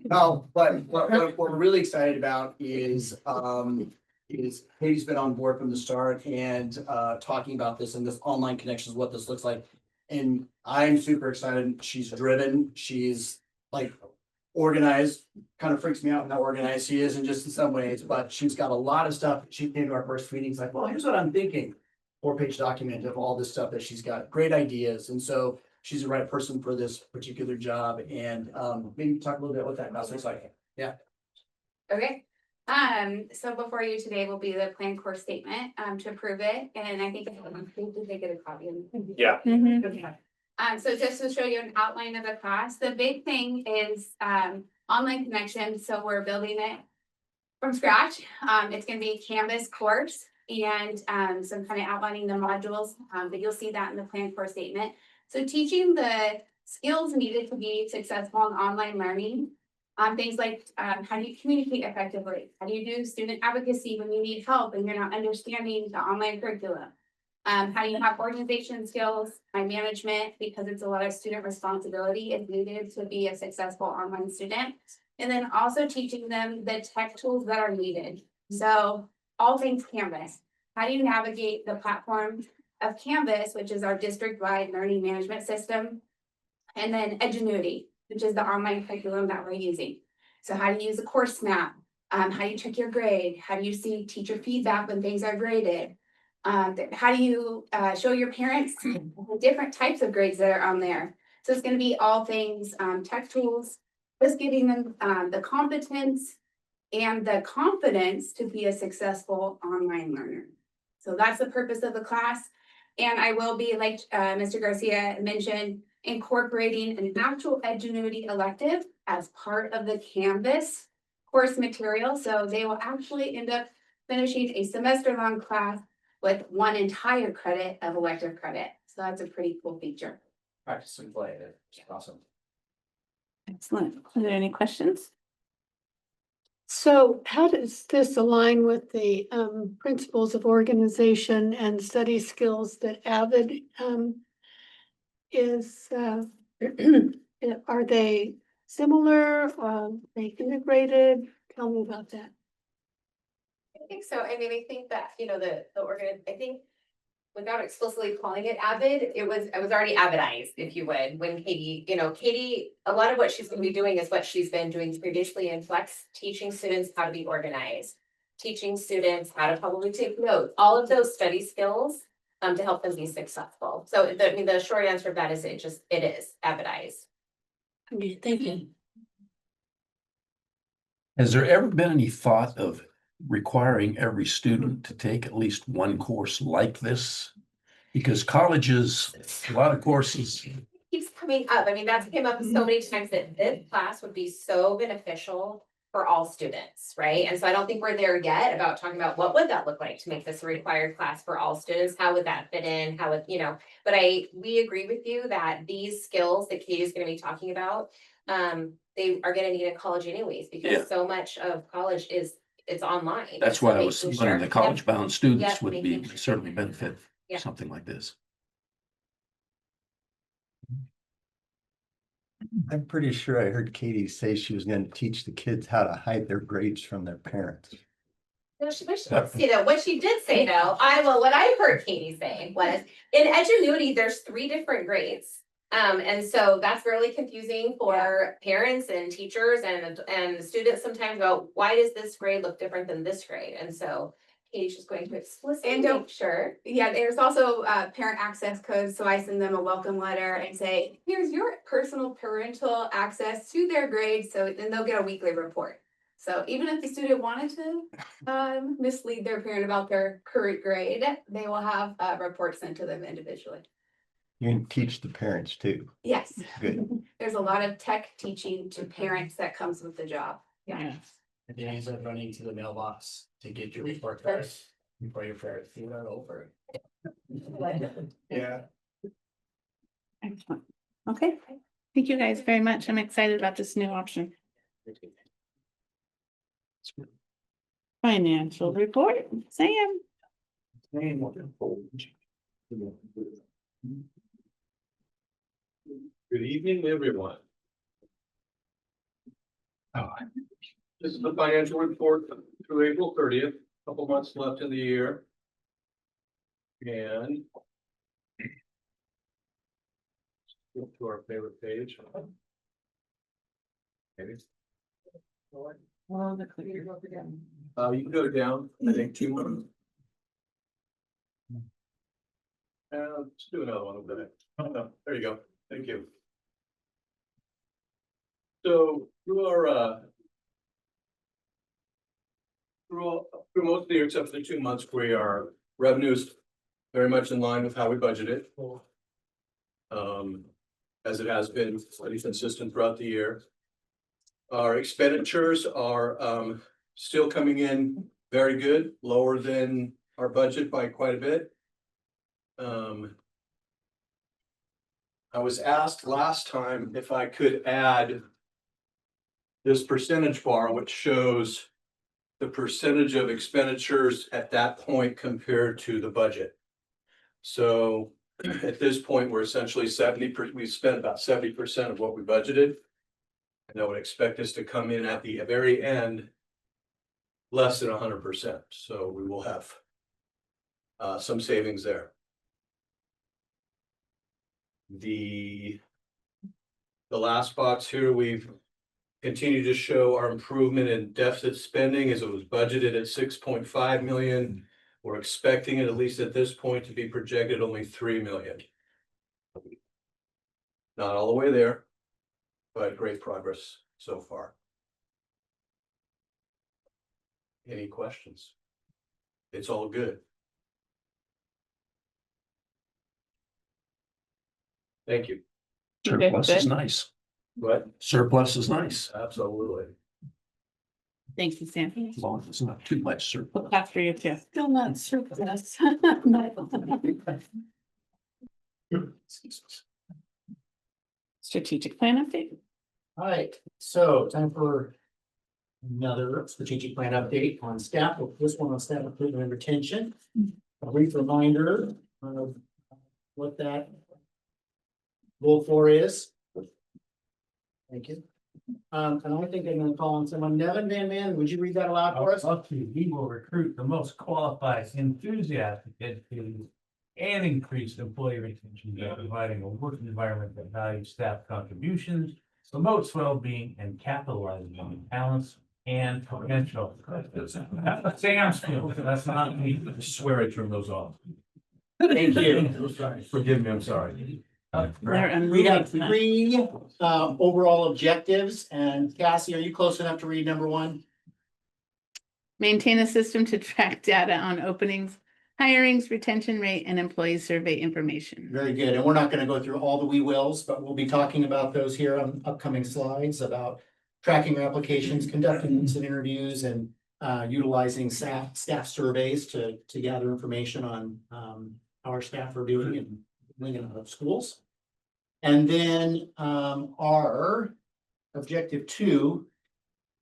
No, but what we're really excited about is Katie's been on board from the start and talking about this and this online connections, what this looks like. And I'm super excited. She's driven, she's like organized, kind of freaks me out how organized she is in just in some ways, but she's got a lot of stuff. She came to our first meetings like, well, here's what I'm thinking. 4-page document of all this stuff that she's got, great ideas. And so she's the right person for this particular job. And maybe talk a little bit what that looks like. Yeah. Okay, so before you today will be the plan core statement, to approve it, and I think did they get a copy? Yeah. Okay. So just to show you an outline of the class, the big thing is, online connection, so we're building it from scratch. It's gonna be a Canvas course and, some kind of outlining the modules, but you'll see that in the plan core statement. So teaching the skills needed to be successful in online learning. Things like, how do you communicate effectively? How do you do student advocacy when you need help and you're not understanding the online curriculum? How do you have organization skills, time management, because it's a lot of student responsibility is needed to be a successful online student. And then also teaching them the tech tools that are needed. So all things Canvas. How do you navigate the platform of Canvas, which is our district-wide learning management system? And then Edgenuity, which is the online curriculum that we're using. So how do you use a course map? How do you check your grade? How do you see teacher feedback when things are graded? How do you show your parents the different types of grades that are on there? So it's going to be all things tech tools, just giving them the competence and the confidence to be a successful online learner. So that's the purpose of the class. And I will be, like Mr. Garcia mentioned, incorporating an actual Edgenuity elective as part of the Canvas course material. So they will actually end up finishing a semester-long class with one entire credit of elective credit. So that's a pretty cool feature. Practice and play. It's awesome. Excellent. Are there any questions? So how does this align with the principles of organization and study skills that Avid is, are they similar? They integrated? Tell me about that. I think so. I mean, I think that, you know, I think without explicitly calling it Avid, it was already Avidized, if you would, when Katie, a lot of what she's gonna be doing is what she's been doing previously in Flex, teaching students how to be organized, teaching students how to probably take notes, all of those study skills to help them be successful. So the short answer to that is it is Avidized. Okay, thank you. Has there ever been any thought of requiring every student to take at least one course like this? Because colleges, a lot of courses. Keeps coming up. I mean, that's came up so many times that this class would be so beneficial for all students, right? And so I don't think we're there yet about talking about what would that look like to make this a required class for all students? How would that fit in? How would, but we agree with you that these skills that Katie is going to be talking about, they are going to need in college anyways, because so much of college it's online. That's why I was wondering the college bound students would be making certainly benefit Yeah. something like this. I'm pretty sure I heard Katie say she was going to teach the kids how to hide their grades from their parents. What she did say though, what I heard Katie say was in Edgenuity, there's 3 different grades. And so that's really confusing for parents and teachers and students sometimes go, why does this grade look different than this grade? And so Katie's just going to explicitly make sure. Yeah, there's also parent access codes, so I send them a welcome letter and say, here's your personal parental access to their grades, so then they'll get a weekly report. So even if the student wanted to mislead their parent about their current grade, they will have a report sent to them individually. You can teach the parents too. Yes. Good. There's a lot of tech teaching to parents that comes with the job. Yeah. And then ends up running to the mailbox to get your report card. Before your parents see that over. Yeah. Excellent. Okay, thank you guys very much. I'm excited about this new option. Financial report, Sam. Good evening, everyone. This is the financial report through April 30th, couple months left in the year. And go to our favorite page. Maybe. Well, the clear. You can go down, I think 2 more. Let's do another one over there. Oh, no, there you go. Thank you. So through our through most of the year, except for the 2 months, our revenues very much in line with how we budgeted. As it has been pretty consistent throughout the year. Our expenditures are still coming in very good, lower than our budget by quite a bit. I was asked last time if I could add this percentage bar, which shows the percentage of expenditures at that point compared to the budget. So at this point, we're essentially 70%, we spent about 70% of what we budgeted. And I would expect us to come in at the very end less than 100%. So we will have some savings there. The last box here, we've continued to show our improvement in deficit spending as it was budgeted at 6.5 million. We're expecting it, at least at this point, to be projected only 3 million. Not all the way there, but great progress so far. Any questions? It's all good. Thank you. Surplus is nice. What? Surplus is nice. Absolutely. Thank you, Sam. As long as it's not too much surplus. Look after you too. Still not surplus. Strategic plan update. All right, so time for another strategic plan update on staff. This one on staff recruitment and retention. A brief reminder of what that goal for is. Thank you. And I think I'm gonna call on someone. Nevin Van Man, would you read that aloud for us? We will recruit the most qualified, enthusiastic educators and increase employee retention by providing a work environment that values staff contributions, promotes well-being, and capitalizes on talents and potential. That's Sam's field. That's not me. I swear I turned those off. Thank you. Forgive me, I'm sorry. We have three overall objectives, and Cassie, are you close enough to read number one? Maintain a system to track data on openings, hirings, retention rate, and employee survey information. Very good, and we're not gonna go through all the we wills, but we'll be talking about those here on upcoming slides about tracking our applications, conducting instant interviews, and utilizing staff surveys to gather information on how our staff are doing and doing in our schools. And then our objective 2,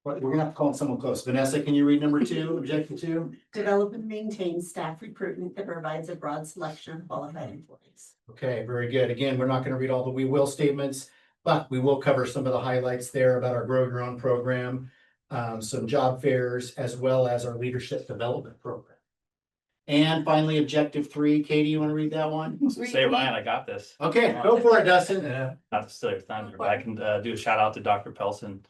we're gonna have to call on someone close. Vanessa, can you read number 2, objective 2? Develop and maintain staff recruitment that provides a broad selection of qualified employees. Okay, very good. Again, we're not gonna read all the we will statements, but we will cover some of the highlights there about our Grow Your Own program, some job fairs, as well as our leadership development program. And finally, objective 3, Katie, you wanna read that one? Say Ryan, I got this. Okay, go for it, Dustin. Not to steal your thunder, but I can do a shout out to Dr. Pelson.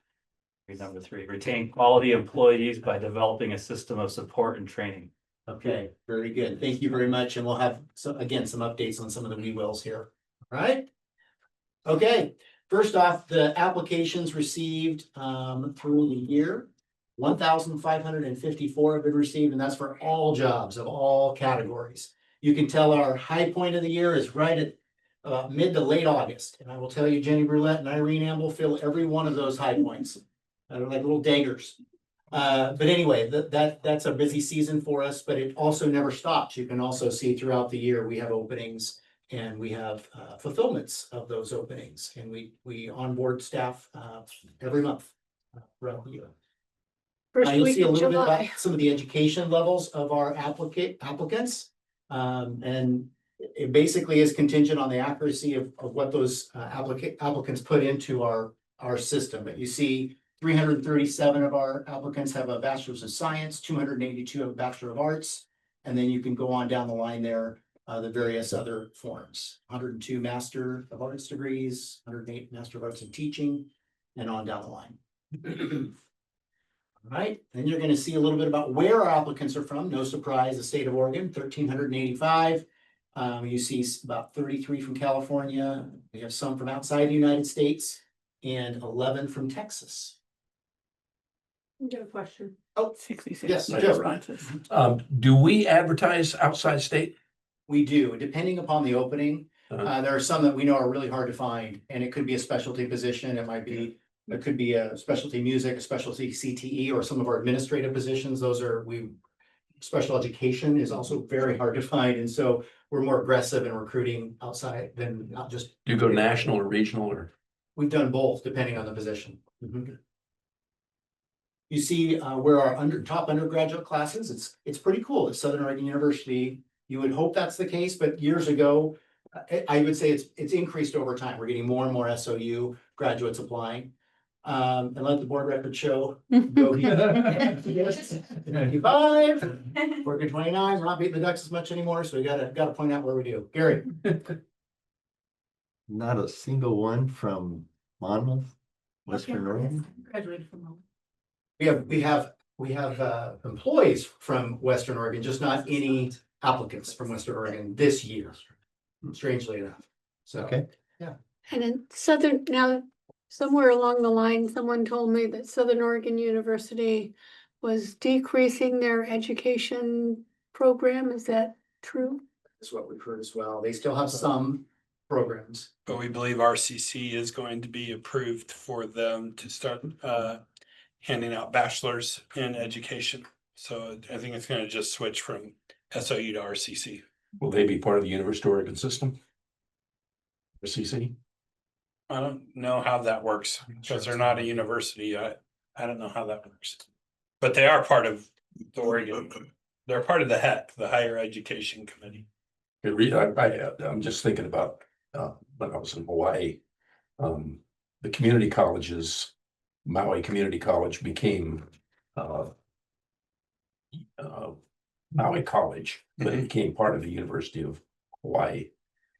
Read number 3, retain quality employees by developing a system of support and training. Okay, very good. Thank you very much. And we'll have some updates on some of the we wills here. All right? Okay, first off, the applications received through the year. 1,554 have been received, and that's for all jobs of all categories. You can tell our high point of the year is right at mid to late August. And I will tell you, Jenny Brulette and Irene Amble fill every one of those high points. They're like little daggers. But anyway, that's a busy season for us, but it also never stops. You can also see throughout the year, we have openings and we have fulfillments of those openings, and we onboard staff every month throughout the year. First You'll week see a of little bit about July. some of the education levels of our applicants. And it basically is contingent on the accuracy of what those applicants put into our system. But you see 337 of our applicants have a bachelor's of science, 282 have a bachelor of arts. And then you can go on down the line there, the various other forms, 102 master of arts degrees, 108 master of arts in teaching, and on down the line. All right, then you're gonna see a little bit about where our applicants are from. No surprise, the state of Oregon, 1,385. You see about 33 from California. We have some from outside the United States and 11 from Texas. You got a question? Oh, 66. yes, Jeff. Do we advertise outside state? We do, depending upon the opening. There are some that we know are really hard to find, and it could be a specialty position. It could be a specialty music, a specialty CTE, or some of our administrative positions. Special education is also very hard to find, and so we're more aggressive in recruiting outside than not just. Do you go national or regional or? We've done both, depending on the position. You see where our top undergraduate classes, it's pretty cool. At Southern Oregon University, you would hope that's the case, but years ago, I would say it's increased over time. We're getting more and more SOU graduates applying. And let the board record show. Go here. 95, working 29, we're not beating the Ducks as much anymore, so we gotta point out where we do. Gary. Not a single one from Monmouth, Western Oregon. Graduated from home. We have employees from Western Oregon, just not any applicants from Western Oregon this year, strangely enough. So, Okay. yeah. And in Southern, now, somewhere along the line, someone told me that Southern Oregon University was decreasing their education program. Is that true? That's what we've heard as well. They still have some programs. But we believe RCC is going to be approved for them to start handing out bachelors in education. So I think it's gonna just switch from SOU to RCC. Will they be part of the University of Oregon system? RCC? I don't know how that works, because they're not a university. I don't know how that works. But they are part of the Oregon, they're part of the HEC, the Higher Education Committee. I'm just thinking about, when I was in Hawaii, the community colleges, Maui Community College became, Maui College, but it became part of the University of Hawaii.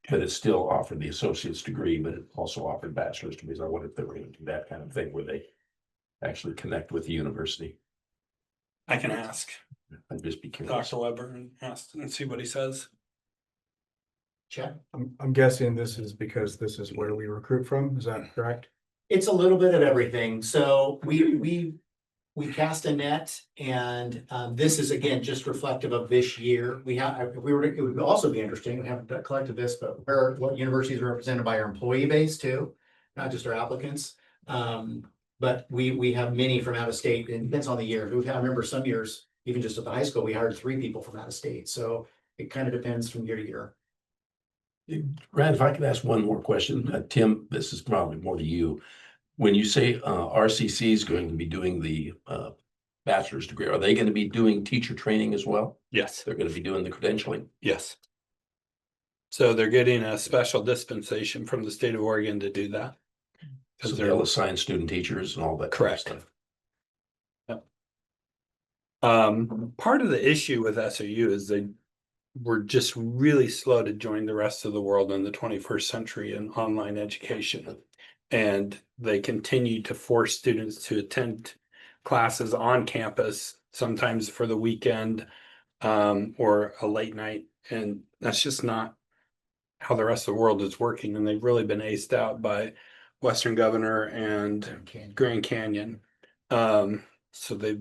But it still offered the associate's degree, but it also offered bachelor's degrees. I wonder if they were going to do that kind of thing where they actually connect with the university. I can ask I'd just be curious. Dr. Weber and ask and see what he says. Chad? I'm guessing this is because this is where we recruit from. Is that correct? It's a little bit of everything. So we cast a net, and this is again just reflective of this year. It would also be interesting, we haven't collected this, but what universities are represented by our employee base too, not just our applicants. But we have many from out of state, and it depends on the year. I remember some years, even just at the high school, we hired 3 people from out of state. So it kind of depends from year to year. Brad, if I could ask one more question, Tim, this is probably more to you. When you say RCC is going to be doing the bachelor's degree, are they going to be doing teacher training as well? Yes. They're going to be doing the credentialing? Yes. So they're getting a special dispensation from the state of Oregon to do that. So they'll assign student teachers and all that. Correct. Kind of stuff. Part of the issue with SOU is they were just really slow to join the rest of the world in the 21st century in online education. And they continue to force students to attend classes on campus, sometimes for the weekend, or a late night. And that's just not how the rest of the world is working. And they've really been aced out by Western Governor and Grand Canyon. So they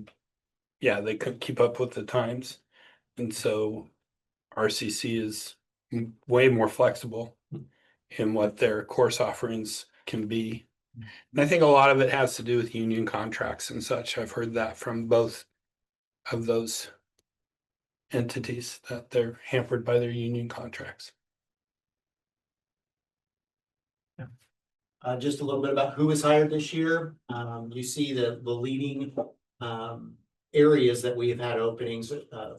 couldn't keep up with the times. And so RCC is way more flexible in what their course offerings can be And I think a lot of it has to do with union contracts and such. I've heard that from both of those entities, that they're hampered by their union contracts. Just a little bit about who was hired this year. You see the leading areas that we've had openings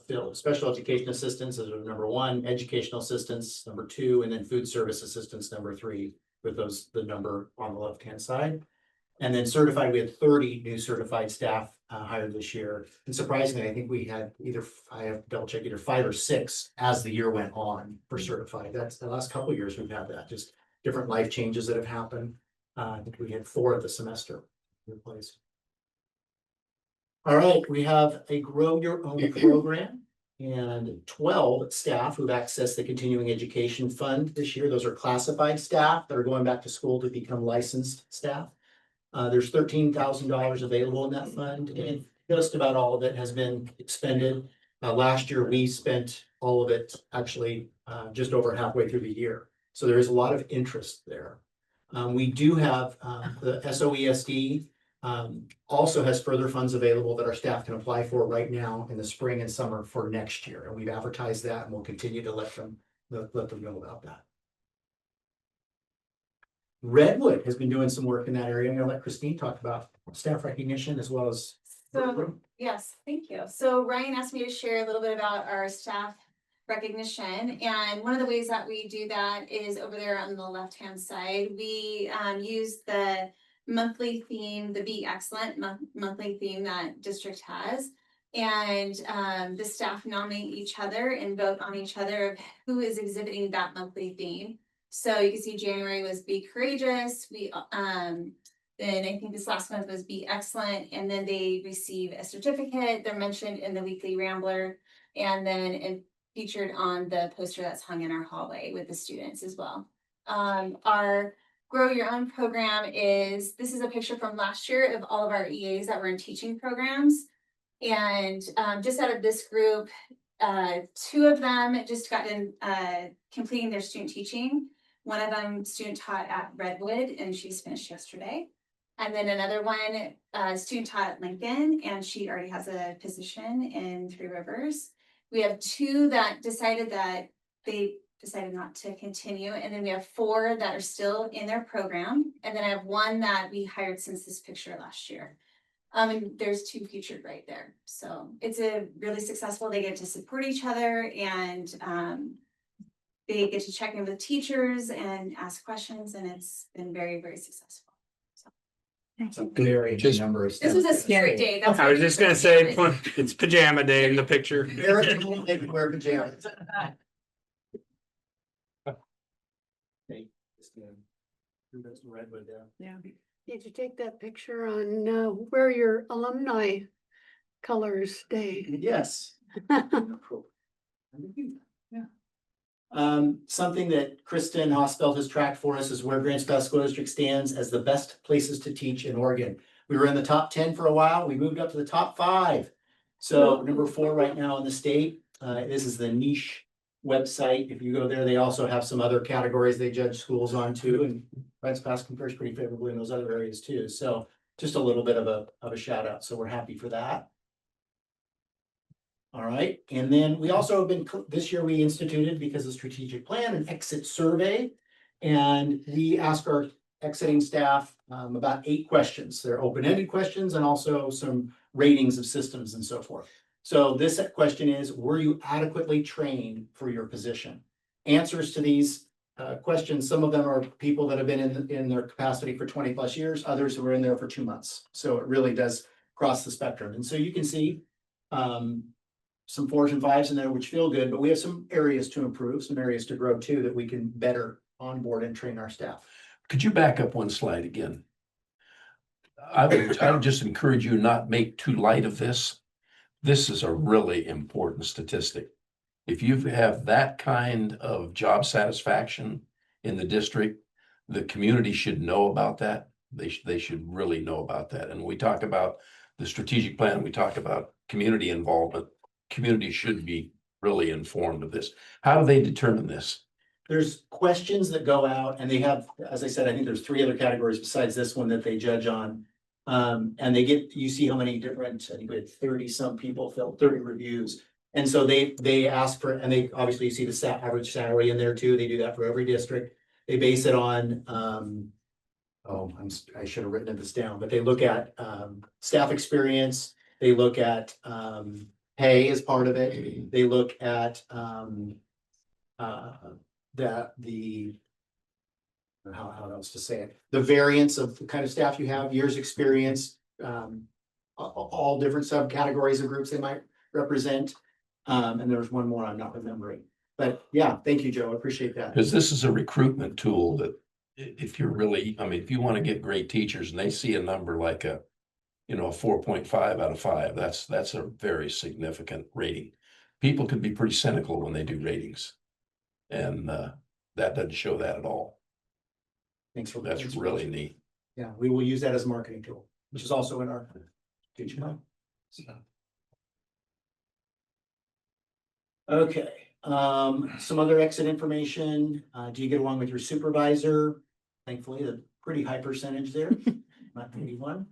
filled. Special education assistants is number 1, educational assistants number 2, and then food service assistants number 3, with the number on the left-hand side. And then certified, we had 30 new certified staff hired this year. And surprisingly, I think we had I have to double check, either 5 or 6 as the year went on for certified. That's the last couple of years we've had that, just different life changes that have happened. I think we had 4 of the semester in place. All right, we have a Grow Your Own program and 12 staff who've accessed the continuing education fund this year. Those are classified staff that are going back to school to become licensed staff. There's $13,000 available in that fund, and just about all of it has been expended. Last year, we spent all of it actually just over halfway through the year. So there is a lot of interest there. We do have the SOESD also has further funds available that our staff can apply for right now in the spring and summer for next year. And we've advertised that, and we'll continue to let them know about that. Redwood has been doing some work in that area. I'm gonna let Christine talk about staff recognition as well as. So, yes, thank you. So Ryan asked me to share a little bit about our staff recognition. And one of the ways that we do that is over there on the left-hand side. We use the monthly theme, the Be Excellent monthly theme that district has. And the staff nominate each other and vote on each other of who is exhibiting that monthly theme. So you can see January was Be Courageous. Then I think this last month was Be Excellent, and then they receive a certificate. They're mentioned in the Weekly Rambler, and then featured on the poster that's hung in our hallway with the students as well. Our Grow Your Own program this is a picture from last year of all of our EAs that were in teaching programs. And just out of this group, 2 of them just got in completing their student teaching. One of them student taught at Redwood, and she's finished yesterday. And then another one student taught at Lincoln, and she already has a position in Three Rivers. We have 2 that decided not to continue. And then we have 4 that are still in their program. And then I have 1 that we hired since this picture last year. And there's 2 featured right there. So it's a really successful, they get to support each other, and they get to check in with teachers and ask questions, and it's been very, very successful. Some very Just- number of. This was a spirit day. That's I was just gonna say, it's pajama day in the picture. Eric will make me wear pajamas. Redwood, Yeah. Did you take that picture on wear your alumni colors day? Yes. Something that Kristen Hosfeld has tracked for us is where Grants Pass School District stands as the best places to teach in Oregon. We were in the top 10 for a while. We moved up to the top 5. So number 4 right now in the state. This is the niche website. If you go there, they also have some other categories they judge schools on too. And Grants Pass compares pretty favorably in those other areas too. So just a little bit of a shout out. So we're happy for that. All right, and then we also have been, this year we instituted, because of strategic plan, an exit survey. And we ask our exiting staff about 8 questions. They're open-ended questions and also some ratings of systems and so forth. So this question is, were you adequately trained for your position? Answers to these questions, some of them are people that have been in their capacity for 20+ years, others who were in there for 2 months. So it really does cross the spectrum. And so you can see some 4s and 5s in there, which feel good, but we have some areas to improve, some areas to grow too, that we can better onboard and train our staff. Could you back up 1 slide again? I would just encourage you not make too light of this. This is a really important statistic. If you have that kind of job satisfaction in the district, the community should know about that. They should really know about that. And when we talk about the strategic plan, we talk about community involvement. Community should be really informed of this. How do they determine this? there's questions that go out and they have, as I said, I think there's 3 other categories besides this one that they judge on. And they get, you see how many different, I think we had 30 some people filled 30 reviews. And so they ask for, and they obviously you see the average salary in there too. They do that for every district. They base it on, I should have written this down, but they look at, staff experience. They look at, pay as part of it. They look at, how else to say it, the variance of the kind of staff you have, years experience, all different subcategories of groups they might represent. And there's one more I'm not remembering, but yeah, thank you, Joe. I appreciate that. Because this is a recruitment tool that if you're really, I mean, if you want to get great teachers and they see a number like a 4.5 out of 5, that's a very significant rating. People can be pretty cynical when they do ratings. And that doesn't show that at all. Thanks for That's really neat. Yeah, we will use that as a marketing tool, which is also in our teaching plan. Okay, some other exit information. Do you get along with your supervisor? Thankfully, a pretty high percentage there, not 81%.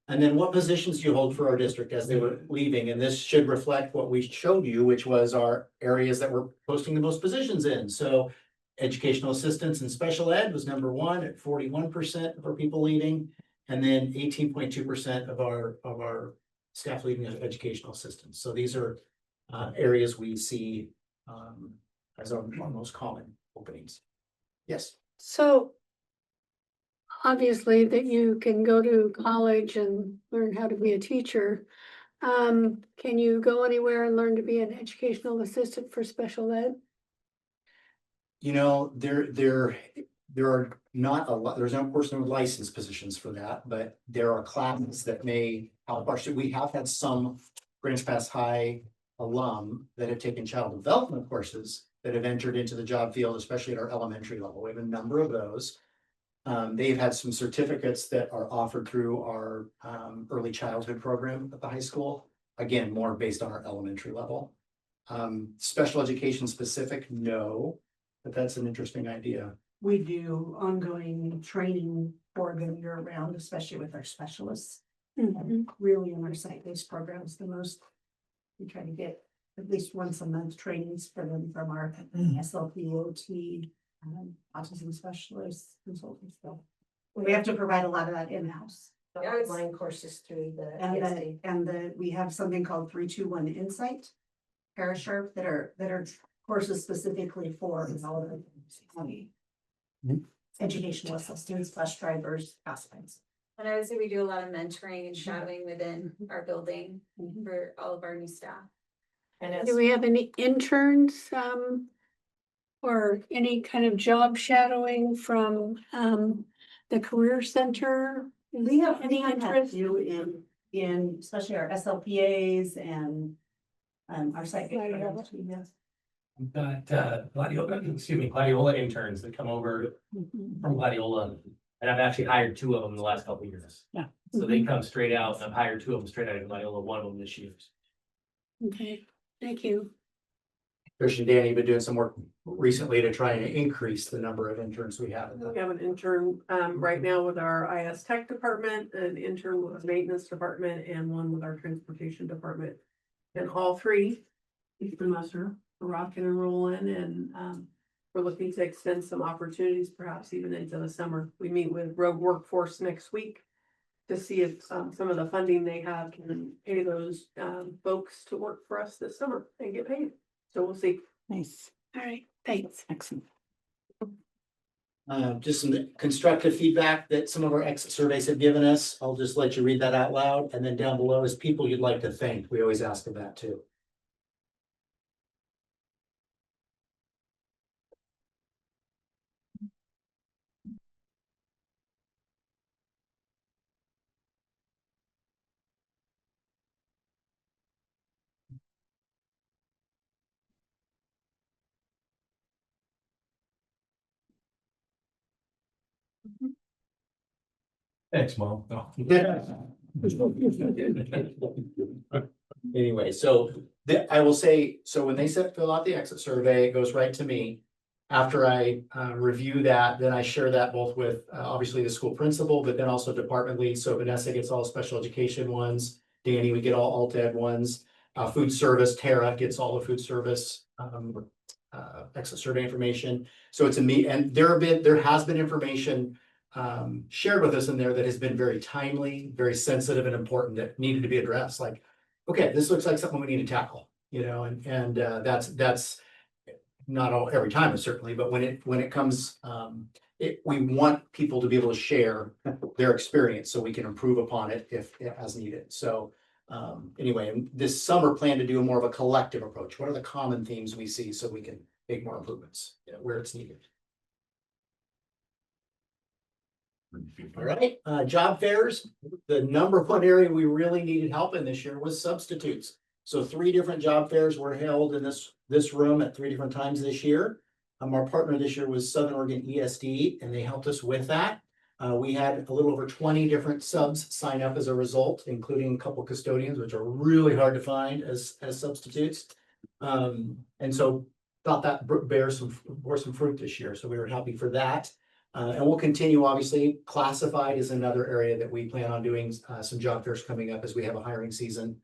And then what positions do you hold for our district as they were leaving? And this should reflect what we showed you, which was our areas that we're posting the most positions in. So educational assistants and special ed was number 1 at 41% of our people leaving. And then 18.2% of our staff leaving as educational assistants. So these are areas we see as our most common openings. Yes. So obviously that you can go to college and learn how to be a teacher. Can you go anywhere and learn to be an educational assistant for special ed? There are not a lot, there's no person with license positions for that, but there are classes that may help our, we have had some Grants Pass High alum that have taken child development courses that have entered into the job field, especially at our elementary level. We have a number of those. They've had some certificates that are offered through our early childhood program at the high school. Again, more based on our elementary level. Special education specific, no, but that's an interesting idea. We do ongoing training for them year round, especially with our specialists. Really in our site-based programs, the most, we try to get at least once a month trainings for them from our SLP, OT, autism specialists, consultants. So we have to provide a lot of that in-house. Online courses through the. We have something called 321 Insight, Parasharp that are courses specifically for all of the educational assistants, bus drivers, aspects. And I would say we do a lot of mentoring and shadowing within our building for all of our new staff. And Do we have any interns, or any kind of job shadowing from, the career center? We have any interest? In especially our SLPAs and our site. We've got Gladiola interns that come over from Gladiola. And I've actually hired 2 of them in the last couple of years. Yeah. So they come straight out. I've hired 2 of them straight out of Gladiola, 1 of them this year. Okay, thank you. Christian, Danny, you've been doing some work recently to try and increase the number of interns we have. We have an intern right now with our IS Tech department, an intern with the maintenance department, and one with our transportation department. And all 3, each semester, Rob can enroll in, and we're looking to extend some opportunities, perhaps even into the summer. We meet with Rogue Workforce next week to see if some of the funding they have can pay those folks to work for us this summer and get paid. So we'll see. Nice. All right, thanks. Excellent. Just some constructive feedback that some of our exit surveys have given us. I'll just let you read that out loud. And then down below is people you'd like to thank. We always ask them that too. Thanks, Mom. Anyway, so I will say, so when they fill out the exit survey, it goes right to me. After I review that, then I share that both with obviously the school principal, but then also department leads. So Vanessa gets all special education ones. Danny would get all alt ed ones. Food service, Tara gets all the food service exit survey information. So it's and there has been information shared with us in there that has been very timely, very sensitive and important that needed to be addressed. Like, okay, this looks like something we need to tackle, and that's not all every time certainly, but when it comes, we want people to be able to share their experience so we can improve upon it if as needed. So anyway, and this summer plan to do more of a collective approach. What are the common themes we see so we can make more improvements where it's needed? All right, job fairs. The number one area we really needed help in this year was substitutes. So 3 different job fairs were held in this room at 3 different times this year. Our partner this year was Southern Oregon ESD, and they helped us with that. We had a little over 20 different subs sign up as a result, including a couple custodians, which are really hard to find as substitutes. And so thought that bore some fruit this year. So we were happy for that. And we'll continue, obviously. Classified is another area that we plan on doing some job fairs coming up as we have a hiring season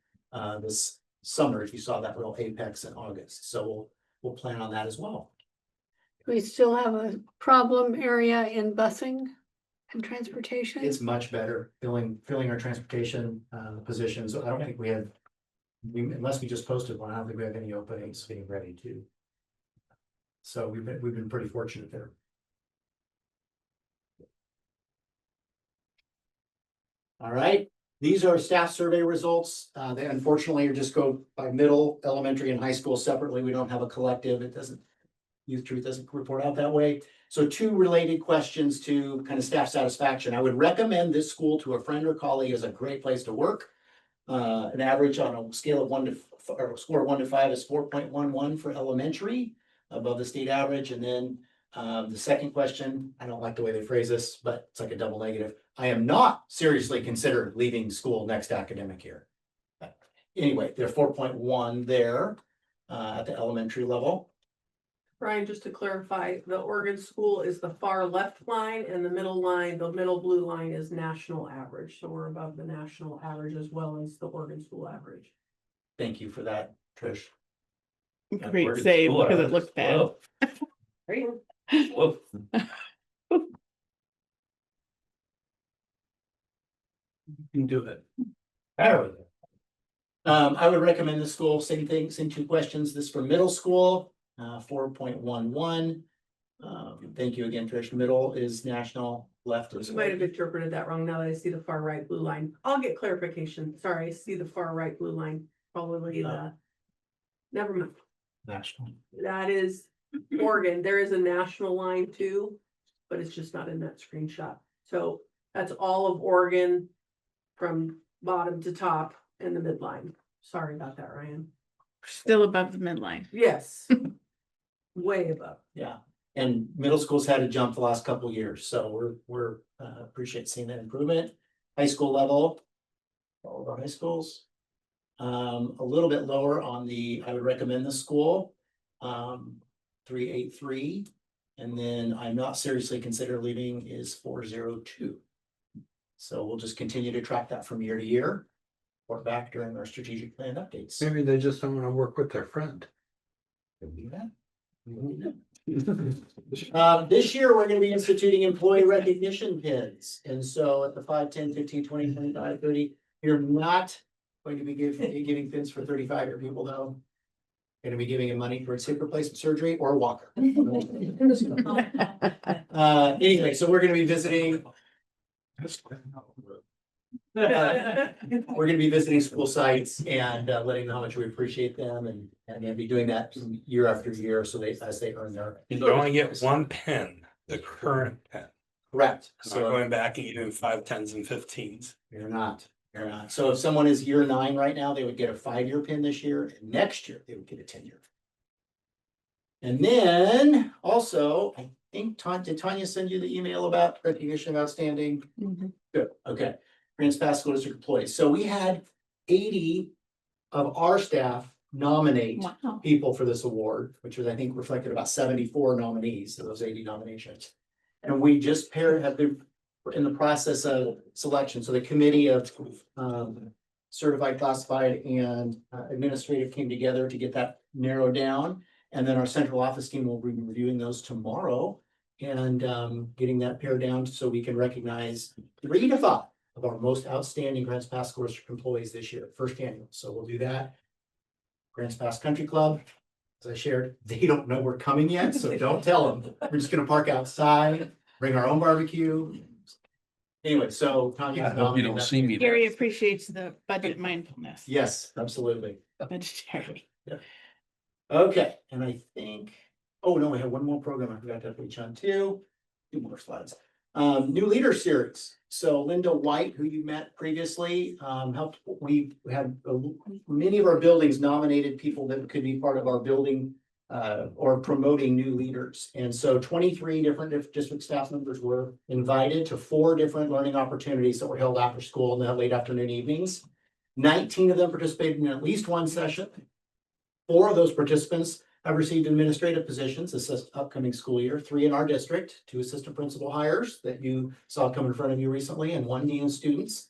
this summer. If you saw that little apex in August, so we'll plan on that as well. We still have a problem area in busing and transportation. It's much better filling our transportation positions. I don't think we have, unless we just posted one, I don't think we have any openings being ready to. So we've been pretty fortunate there. All right, these are staff survey results. They unfortunately just go by middle, elementary, and high school separately. We don't have a collective. Youth Truth doesn't report out that way. So 2 related questions to kind of staff satisfaction. I would recommend this school to a friend or colleague as a great place to work. An average on a scale of 1 to or score of 1 to 5 is 4.11 for elementary, above the state average. And then the second question, I don't like the way they phrase this, but it's like a double negative. I am not seriously considered leaving school next academic year. But anyway, they're 4.1 there at the elementary level. Brian, just to clarify, the Oregon school is the far left line and the middle line, the middle blue line is national average. So we're above the national average as well as the Oregon school average. Thank you for that, Trish. Great save because it looked bad. Great. Whoa. You can do it. I would recommend the school, same thing, same 2 questions. This for middle school, 4.11. Thank you again, Trish. Middle is national, left is. You might have interpreted that wrong now that I see the far right blue line. I'll get clarification. Sorry, I see the far right blue line. Probably never mind. National. That is Oregon. There is a national line too, but it's just not in that screenshot. So that's all of Oregon from bottom to top and the midline. Sorry about that, Ryan. Still above the midline. Yes. Way above. Yeah, and middle school's had to jump the last couple of years, so we're appreciate seeing that improvement. High school level, all of our high schools. A little bit lower on the, I would recommend the school, 383, and then I'm not seriously consider leaving is 402. So we'll just continue to track that from year to year, or back during our strategic plan updates. Maybe they just don't want to work with their friend. Could be that. This year, we're gonna be instituting employee recognition pins. And so at the 5, 10, 15, 20, 25, 30, you're not going to be giving pins for 35-year people though. Gonna be giving them money for its hip replacement surgery or a walker. Anyway, so we're gonna be visiting. We're gonna be visiting school sites and letting them know how much we appreciate them and gonna be doing that year after year, so as they earn their. You only get 1 pen, the current pen. Correct. So So going back and giving 5, 10s, and 15s. you're not. So if someone is year 9 right now, they would get a 5-year pin this year, and next year they would get a 10-year. And then also, I think did Tanya send you the email about recognition of outstanding? Good, okay. Grants Pass School District employees. So we had 80 of our staff nominate Wow. people for this award, which was, I think, reflected about 74 nominees of those 80 nominations. And we just have been in the process of selection. So the committee of certified, classified, and administrative came together to get that narrowed down. And then our central office team will be reviewing those tomorrow and getting that pared down so we can recognize 3 to 5 of our most outstanding Grants Pass School District employees this year, first annual. So we'll do that. Grants Pass Country Club, as I shared, they don't know we're coming yet, so don't tell them. We're just gonna park outside, bring our own barbecue. Anyway, so Tanya. I hope you don't see me there. Gary appreciates the budget mindfulness. Yes, absolutely. Budgetary. Okay, and I think, oh no, we have one more program I forgot to reach on too. 2 more slides. New leader series. So Linda White, who you met previously, helped. We had many of our buildings nominated people that could be part of our building or promoting new leaders. And so 23 different district staff members were invited to 4 different learning opportunities that were held after school in the late afternoon evenings. 19 of them participated in at least one session. 4 of those participants have received administrative positions this upcoming school year, 3 in our district, 2 assistant principal hires that you saw come in front of you recently, and 1 dean of students.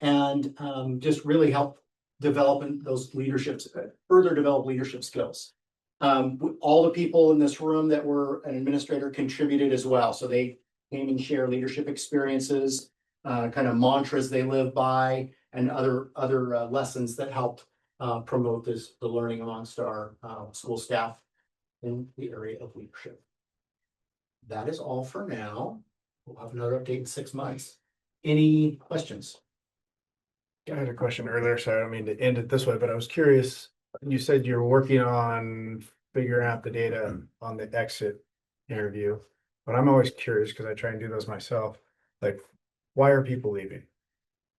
And just really help develop those leaderships, further develop leadership skills. All the people in this room that were an administrator contributed as well. So they came and share leadership experiences, kind of mantras they live by, and other lessons that helped promote the learning amongst our school staff in the area of leadership. That is all for now. We'll have another update in 6 months. Any questions? I had a question earlier, so I don't mean to end it this way, but I was curious. You said you're working on figuring out the data on the exit interview, but I'm always curious because I try and do those myself. Like, why are people leaving?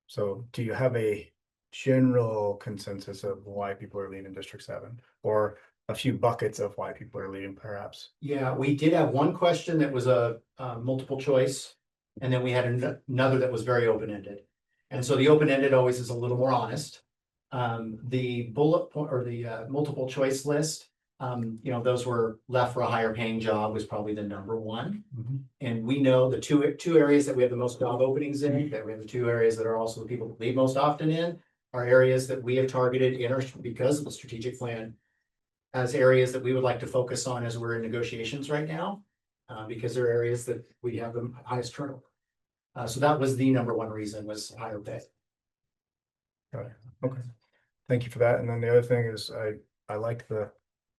So do you have a general consensus of why people are leaving District 7, or a few buckets of why people are leaving perhaps? Yeah, we did have one question that was a multiple choice, and then we had another that was very open-ended. And so the open-ended always is a little more honest. The bullet point or the multiple choice list, those were left for a higher paying job was probably the number 1. And we know the two areas that we have the most job openings in, that we have the 2 areas that are also the people that leave most often in, are areas that we have targeted in our, because of the strategic plan, as areas that we would like to focus on as we're in negotiations right now, because they're areas that we have the highest turnover. So that was the number 1 reason, was higher pay. Got it. Okay. Thank you for that. And then the other thing is I like the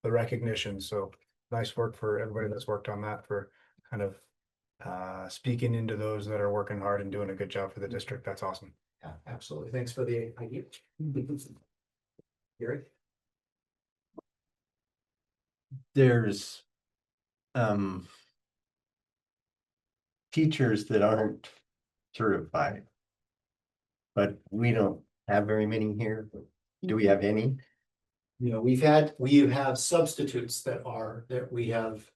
recognition. So nice work for everybody that's worked on that, for kind of speaking into those that are working hard and doing a good job for the district. That's awesome. Yeah, absolutely. Thanks for the idea. Gary? There's teachers that aren't certified, but we don't have very many here. Do we have any? We have substitutes that we have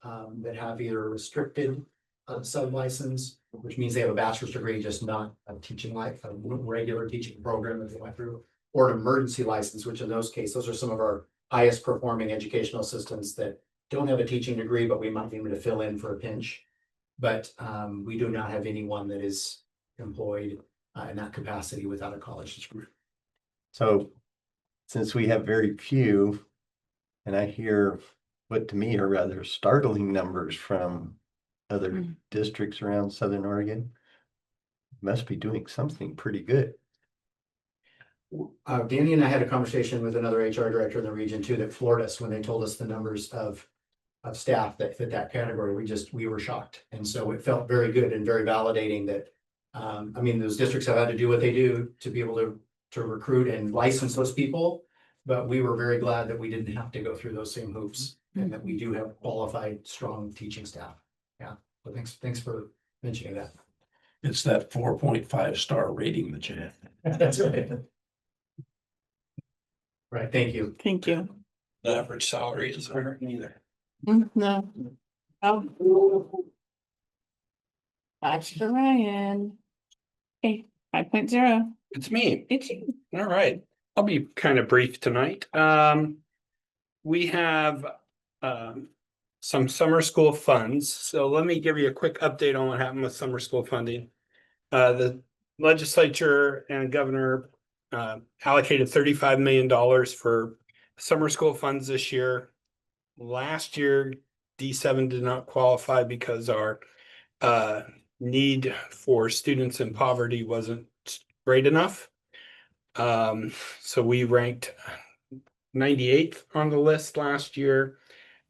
that have either restricted sub-license, which means they have a bachelor's degree, just not a teaching life, a regular teaching program that they went through, or an emergency license, which in those cases, those are some of our highest performing educational assistants that don't have a teaching degree, but we might be able to fill in for a pinch. But we do not have anyone that is employed in that capacity without a college degree. So since we have very few, and I hear what to me are rather startling numbers from other districts around Southern Oregon, must be doing something pretty good. Danny and I had a conversation with another HR director in the region too, that floored us when they told us the numbers of staff that fit that category. We were shocked. And so it felt very good and very validating that, those districts have had to do what they do to be able to recruit and license those people. But we were very glad that we didn't have to go through those same hoops, and that we do have qualified, strong teaching staff. Yeah, but thanks for mentioning that. It's that 4.5 star rating that you have. That's right. Right, thank you. Thank you. The average salary is there either. No. Oh. Back to Ryan. Okay, 5.0. It's me. It's you. All right. I'll be kind of brief tonight. we have some summer school funds. So let me give you a quick update on what happened with summer school funding. The legislature and governor allocated $35 million for summer school funds this year. Last year, D7 did not qualify because our need for students in poverty wasn't great enough. So we ranked 98th on the list last year.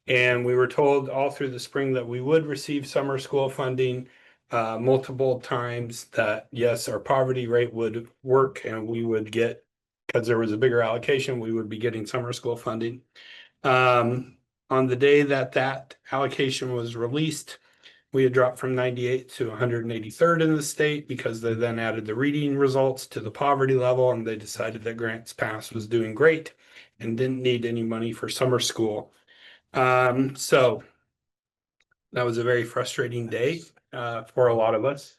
And we were told all through the spring that we would receive summer school funding multiple times, that yes, our poverty rate would work and we would get, because there was a bigger allocation, we would be getting summer school funding. On the day that that allocation was released, we had dropped from 98th to 183rd in the state, because they then added the reading results to the poverty level, and they decided that Grants Pass was doing great and didn't need any money for summer school. So that was a very frustrating day for a lot of us.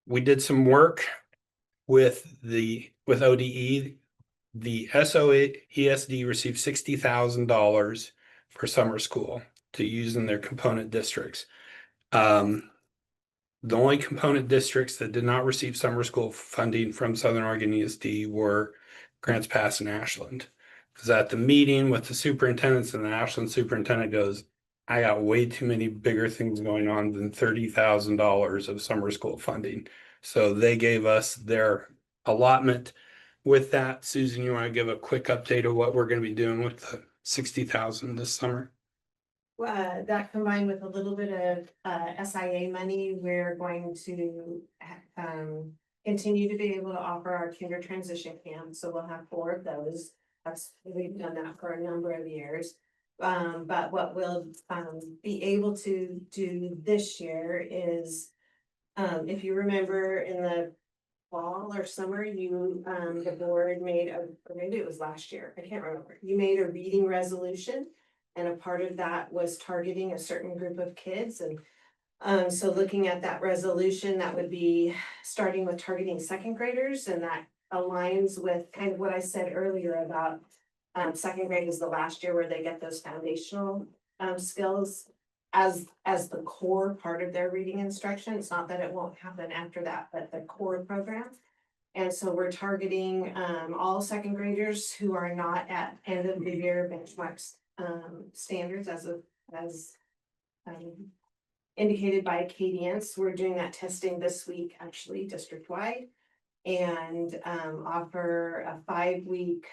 We did some work with ODE. The SOESD received $60,000 for summer school to use in their component districts. The only component districts that did not receive summer school funding from Southern Oregon ESD were Grants Pass and Ashland. Because at the meeting with the superintendents, and the Ashland superintendent goes, I got way too many bigger things going on than $30,000 of summer school funding. So they gave us their allotment. With that, Susan, you want to give a quick update of what we're going to be doing with the $60,000 this summer? That combined with a little bit of SIA money, we're going to continue to be able to offer our kinder transition camp. So we'll have 4 of those. We've done that for a number of years. But what we'll be able to do this year is, if you remember in the fall or summer, the board made or maybe it was last year, I can't remember. You made a reading resolution, and a part of that was targeting a certain group of kids. And so looking at that resolution, that would be starting with targeting 2nd graders, and that aligns with kind of what I said earlier about 2nd grade is the last year where they get those foundational skills as the core part of their reading instruction. It's not that it won't happen after that, but the core program. And so we're targeting all 2nd graders who are not at end of the year benchmarks standards as indicated by Acadience. We're doing that testing this week, actually, district-wide, and offer a 5-week,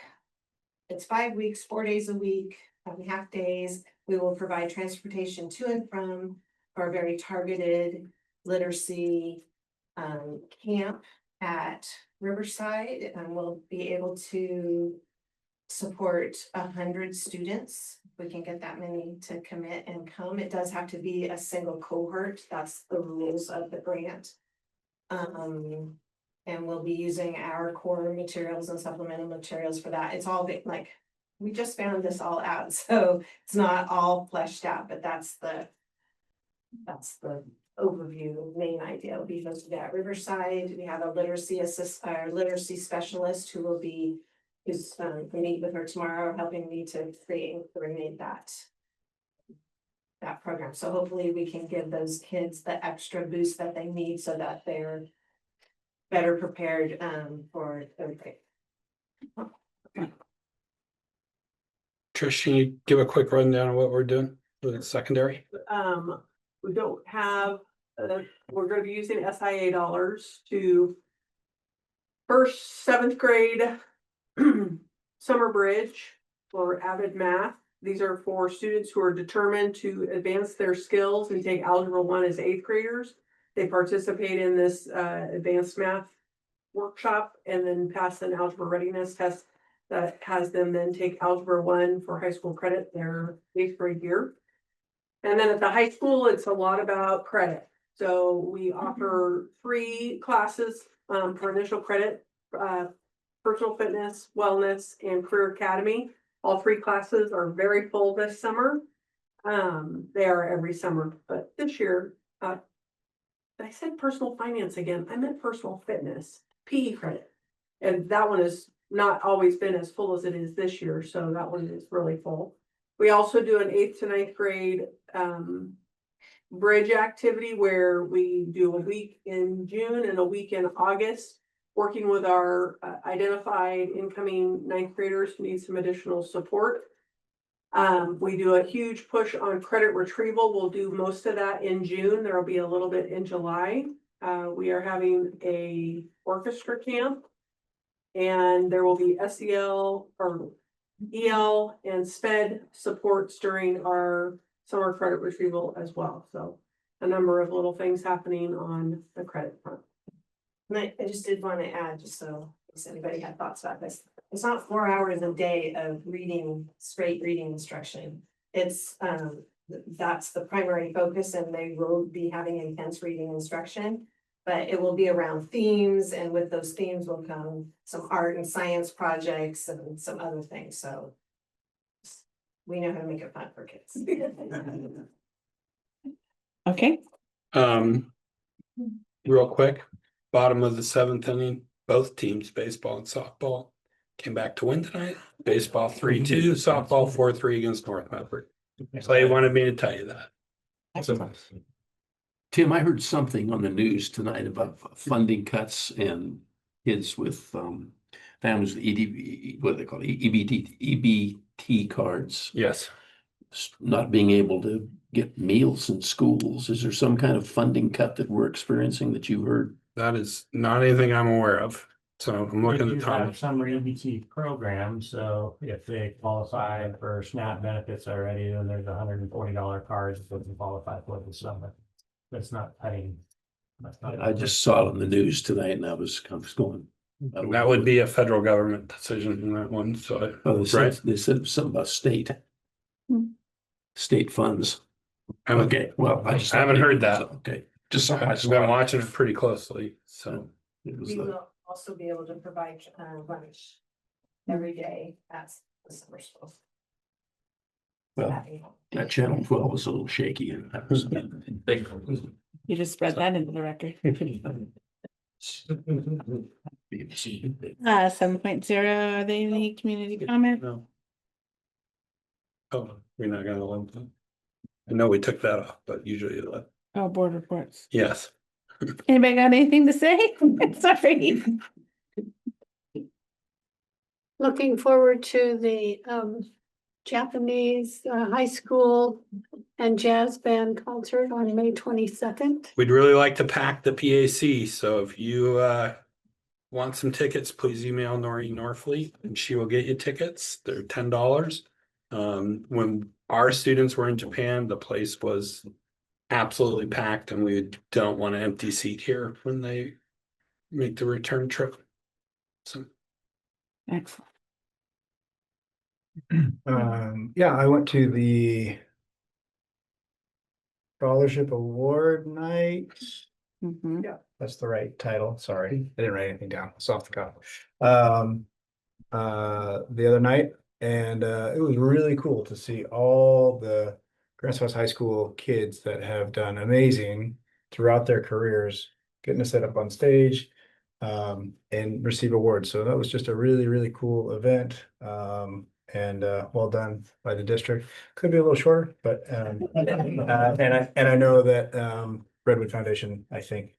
it's 5 weeks, 4 days a week, half days. We will provide transportation to and from for a very targeted literacy camp at Riverside, and we'll be able to support 100 students. We can get that many to commit and come. It does have to be a single cohort. That's the rules of the grant. And we'll be using our core materials and supplemental materials for that. It's all like, we just found this all out, so it's not all fleshed out, but that's the overview, main idea. Will be hosted at Riverside. We have a literacy specialist who will be, who's meet with her tomorrow, helping me to create and coordinate that program. So hopefully we can give those kids the extra boost that they need so that they're better prepared for everything. Trish, can you give a quick rundown of what we're doing with secondary? We don't have, we're gonna be using SIA dollars to 1st, 7th grade summer bridge for Avid Math. These are for students who are determined to advance their skills and take Algebra 1 as 8th graders. They participate in this advanced math workshop and then pass an algebra readiness test that has them then take Algebra 1 for high school credit their 8th grade year. And then at the high school, it's a lot about credit. So we offer 3 classes for initial credit, personal fitness, wellness, and career academy. All 3 classes are very full this summer. They are every summer, but this year, I said personal finance again. I meant personal fitness, PE credit. And that one is not always been as full as it is this year, so that one is really full. We also do an 8th to 9th grade bridge activity where we do a week in June and a week in August, working with our identified incoming 9th graders who need some additional support. We do a huge push on credit retrieval. We'll do most of that in June. There'll be a little bit in July. We are having a orchestra camp. And there will be SEL or EL and SPED supports during our summer credit retrieval as well. So a number of little things happening on the credit front. And I just did want to add, just so if anybody had thoughts about this, it's not 4 hours a day of reading, straight reading instruction. It's, that's the primary focus, and they will be having intense reading instruction. But it will be around themes, and with those themes will come some art and science projects and some other things, so. We know how to make it fun for kids. Okay, Real quick, bottom of the 7th inning, both teams, baseball and softball, came back to win tonight. Baseball 3-2, softball 4-3 against North Medford. Clay wanted me to tell you that. Tim, I heard something on the news tonight about funding cuts and kids with families with EDB, what do they call it, EBT cards. Yes. Not being able to get meals in schools. Is there some kind of funding cut that we're experiencing that you heard? That is not anything I'm aware of. So I'm looking We at do have Tom. summer EBT programs, so if they qualify for SNAP benefits already, then there's $140 cards that they qualify for the summer. That's not cutting. I just saw it on the news tonight and I was going. That would be a federal government decision in that one, so. Oh, Right. they said something about state. Hmm. State funds. haven't- Okay, well, I just. haven't heard that. Okay, just something I I've saw. been watching it pretty closely, so. It was We the- will also be able to provide lunch every day at the summer school. Well, that channel 12 was a little shaky and that was big. you just spread that into the record. 7.0, are there any community comment? No. Oh, we're not gonna let them. I know we took that off, but usually let, Oh, board reports. yes. Anybody got anything to say? Sorry. Looking forward to the Japanese high school and jazz band concert on May 22nd. We'd really like to pack the PAC, so if you want some tickets, please email Nori Norfleet and she will get you tickets. They're $10. When our students were in Japan, the place was absolutely packed and we don't want an empty seat here when they make the return trip. So Excellent. Yeah, I went to the scholarship award night. Mhm. Yeah, that's the right title. Sorry, I didn't write anything down. It's off the cuff. The other night, and it was really cool to see all the Grants Pass High School kids that have done amazing throughout their careers, getting to sit up on stage and receive awards. So that was just a really, really cool event. And well done by the district. Could be a little shorter, but and I know that Redwood Foundation, I think,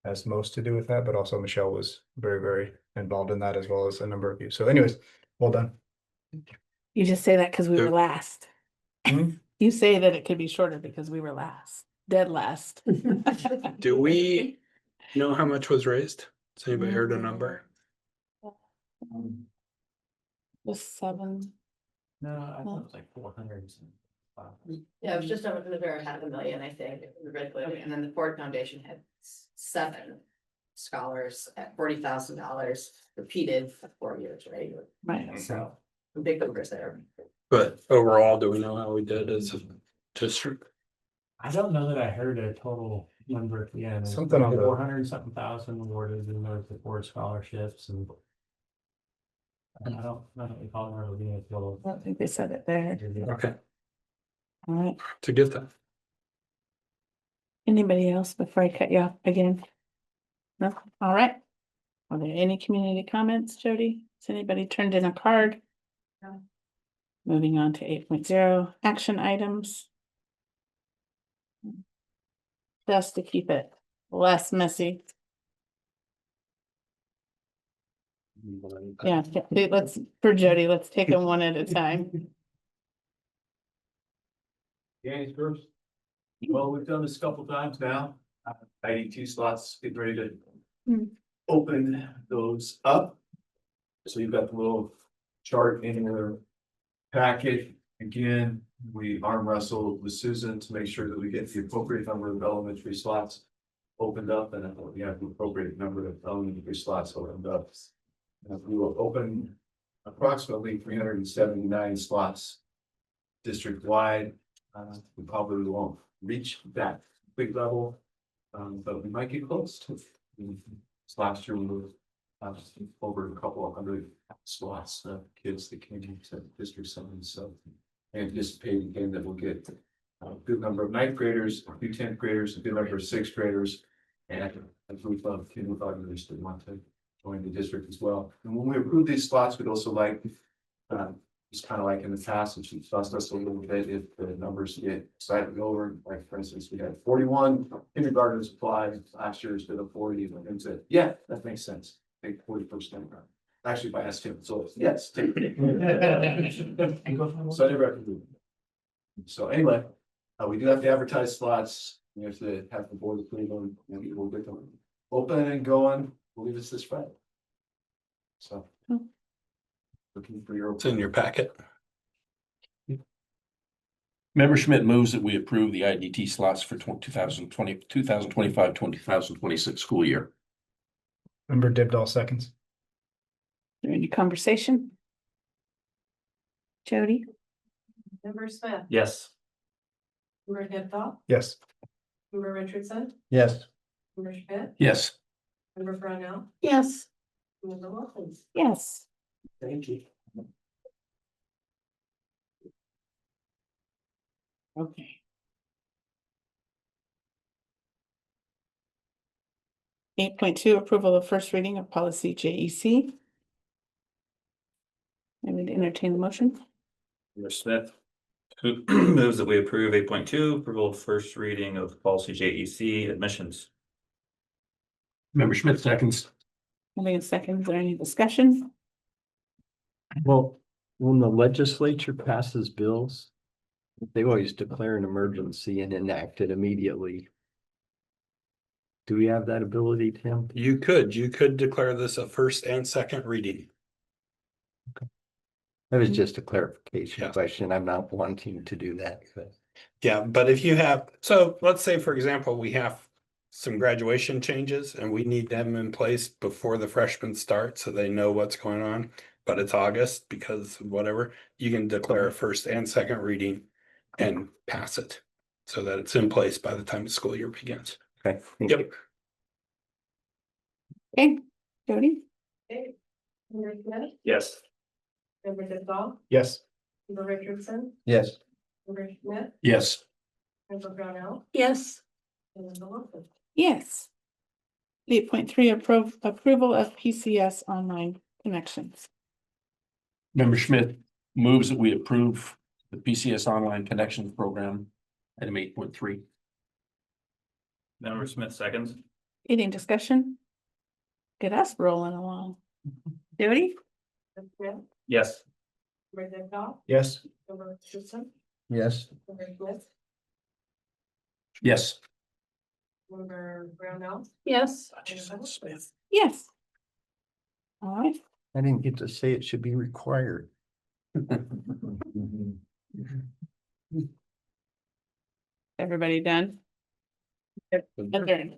has most to do with that, but also Michelle was very, very involved in that, as well as a number of you. So anyways, well done. You just say that because we were Yeah. last. Hmm? You say that it could be shorter because we were last, dead last. do we know how much was raised? Has anybody heard a number? Was 7. No, I thought it was like 400. Yeah, it was just over $500,000, I think, originally, and then the Ford Foundation had 7 scholars at $40,000 repeated for 4 years, right? Right. So, big numbers there. But overall, do we know how we did as a district? I don't know that I heard a total number at the end. Something on the- 400 something thousand awarded in those Ford scholarships and. I don't recall there being a total. I don't think they said it there. Okay, All right. to get that. Anybody else before I cut you off again? No? All right. Are there any community comments, Jody? Has anybody turned in a card? No. Moving on to 8.0 action items. Just to keep it less messy. Yeah, let's, for Jody, let's take them one at a time. Danny's first. Well, we've done this a couple times now. IDT slots, get ready to open those up. So you've got the little chart in your packet. Again, we arm wrestled with Susan to make sure that we get the appropriate number of elementary slots opened up, and that we have the appropriate number of elementary slots opened up. We will open approximately 379 slots district-wide. We probably won't reach that big level, but we might get close to. Last year we were over a couple of hundred slots of kids that came into District 7, so I anticipate again that we'll get a good number of ninth graders, a few 10th graders, a good number of sixth graders, and a group of kindergartners that want to join the district as well. And when we approve these slots, we'd also like, it's kind of like in the past, it should cost us a little bit if the numbers get slightly over. Like, for instance, we had 41 kindergartners applied last year instead of 40, and said, yeah, that makes sense. Take 40%. Actually, by asking, so yes. Take it. So I never have to do it. So anyway, we do have to advertise slots. We have to have the board approve them, and we'll get them open and going. I believe it's this Friday. So. Looking for your. It's in your packet. Member Schmidt moves that we approve the IDT slots for 2025-2026 school year. Member Dibdall seconds. Is there any conversation? Jody? Member Smith. Yes. Member Dipdahl. Yes. Member Richardson. Yes. Member Schmidt. Yes. Member Brownell. Yes. Member Wilkins. Yes. Thank you. Okay. Eight point two, approval of first reading of policy JEC. I would entertain the motion. Member Smith moves that we approve 8.2, approval of first reading of policy JEC admissions. Member Schmidt seconds. Having a second, is there any discussion? Well, when the legislature passes bills, they always declare an emergency and enact it immediately. Do we have that ability, Tim? You could declare this a first and second reading. That was just a clarification Yeah. question. I'm not wanting to do that, but. Yeah, but if you have, so let's say, for example, we have some graduation changes and we need them in place before the freshmen start so they know what's going on, but it's August because whatever, you can declare a first and second reading and pass it so that it's in place by the time the school year begins. Okay. Thank Yep. you. Okay, Jody? Okay. Member Smith. Yes. Member Dipdahl. Yes. Member Richardson. Yes. Member Schmidt. Yes. Member Brownell. Yes. And Member Wilkins. Yes. 8.3, approval of PCS online connections. Member Schmidt moves that we approve the PCS online connections program. Item 8.3. Member Smith seconds. Any discussion? Get us rolling along. Jody? Member Smith. Yes. Member Dipdahl. Yes. Member Richardson. Yes. Member Schmidt. Yes. Member Brownell. Yes. Smith. Yes. All right. I didn't get to say it should be required. Everybody done? Adjourned.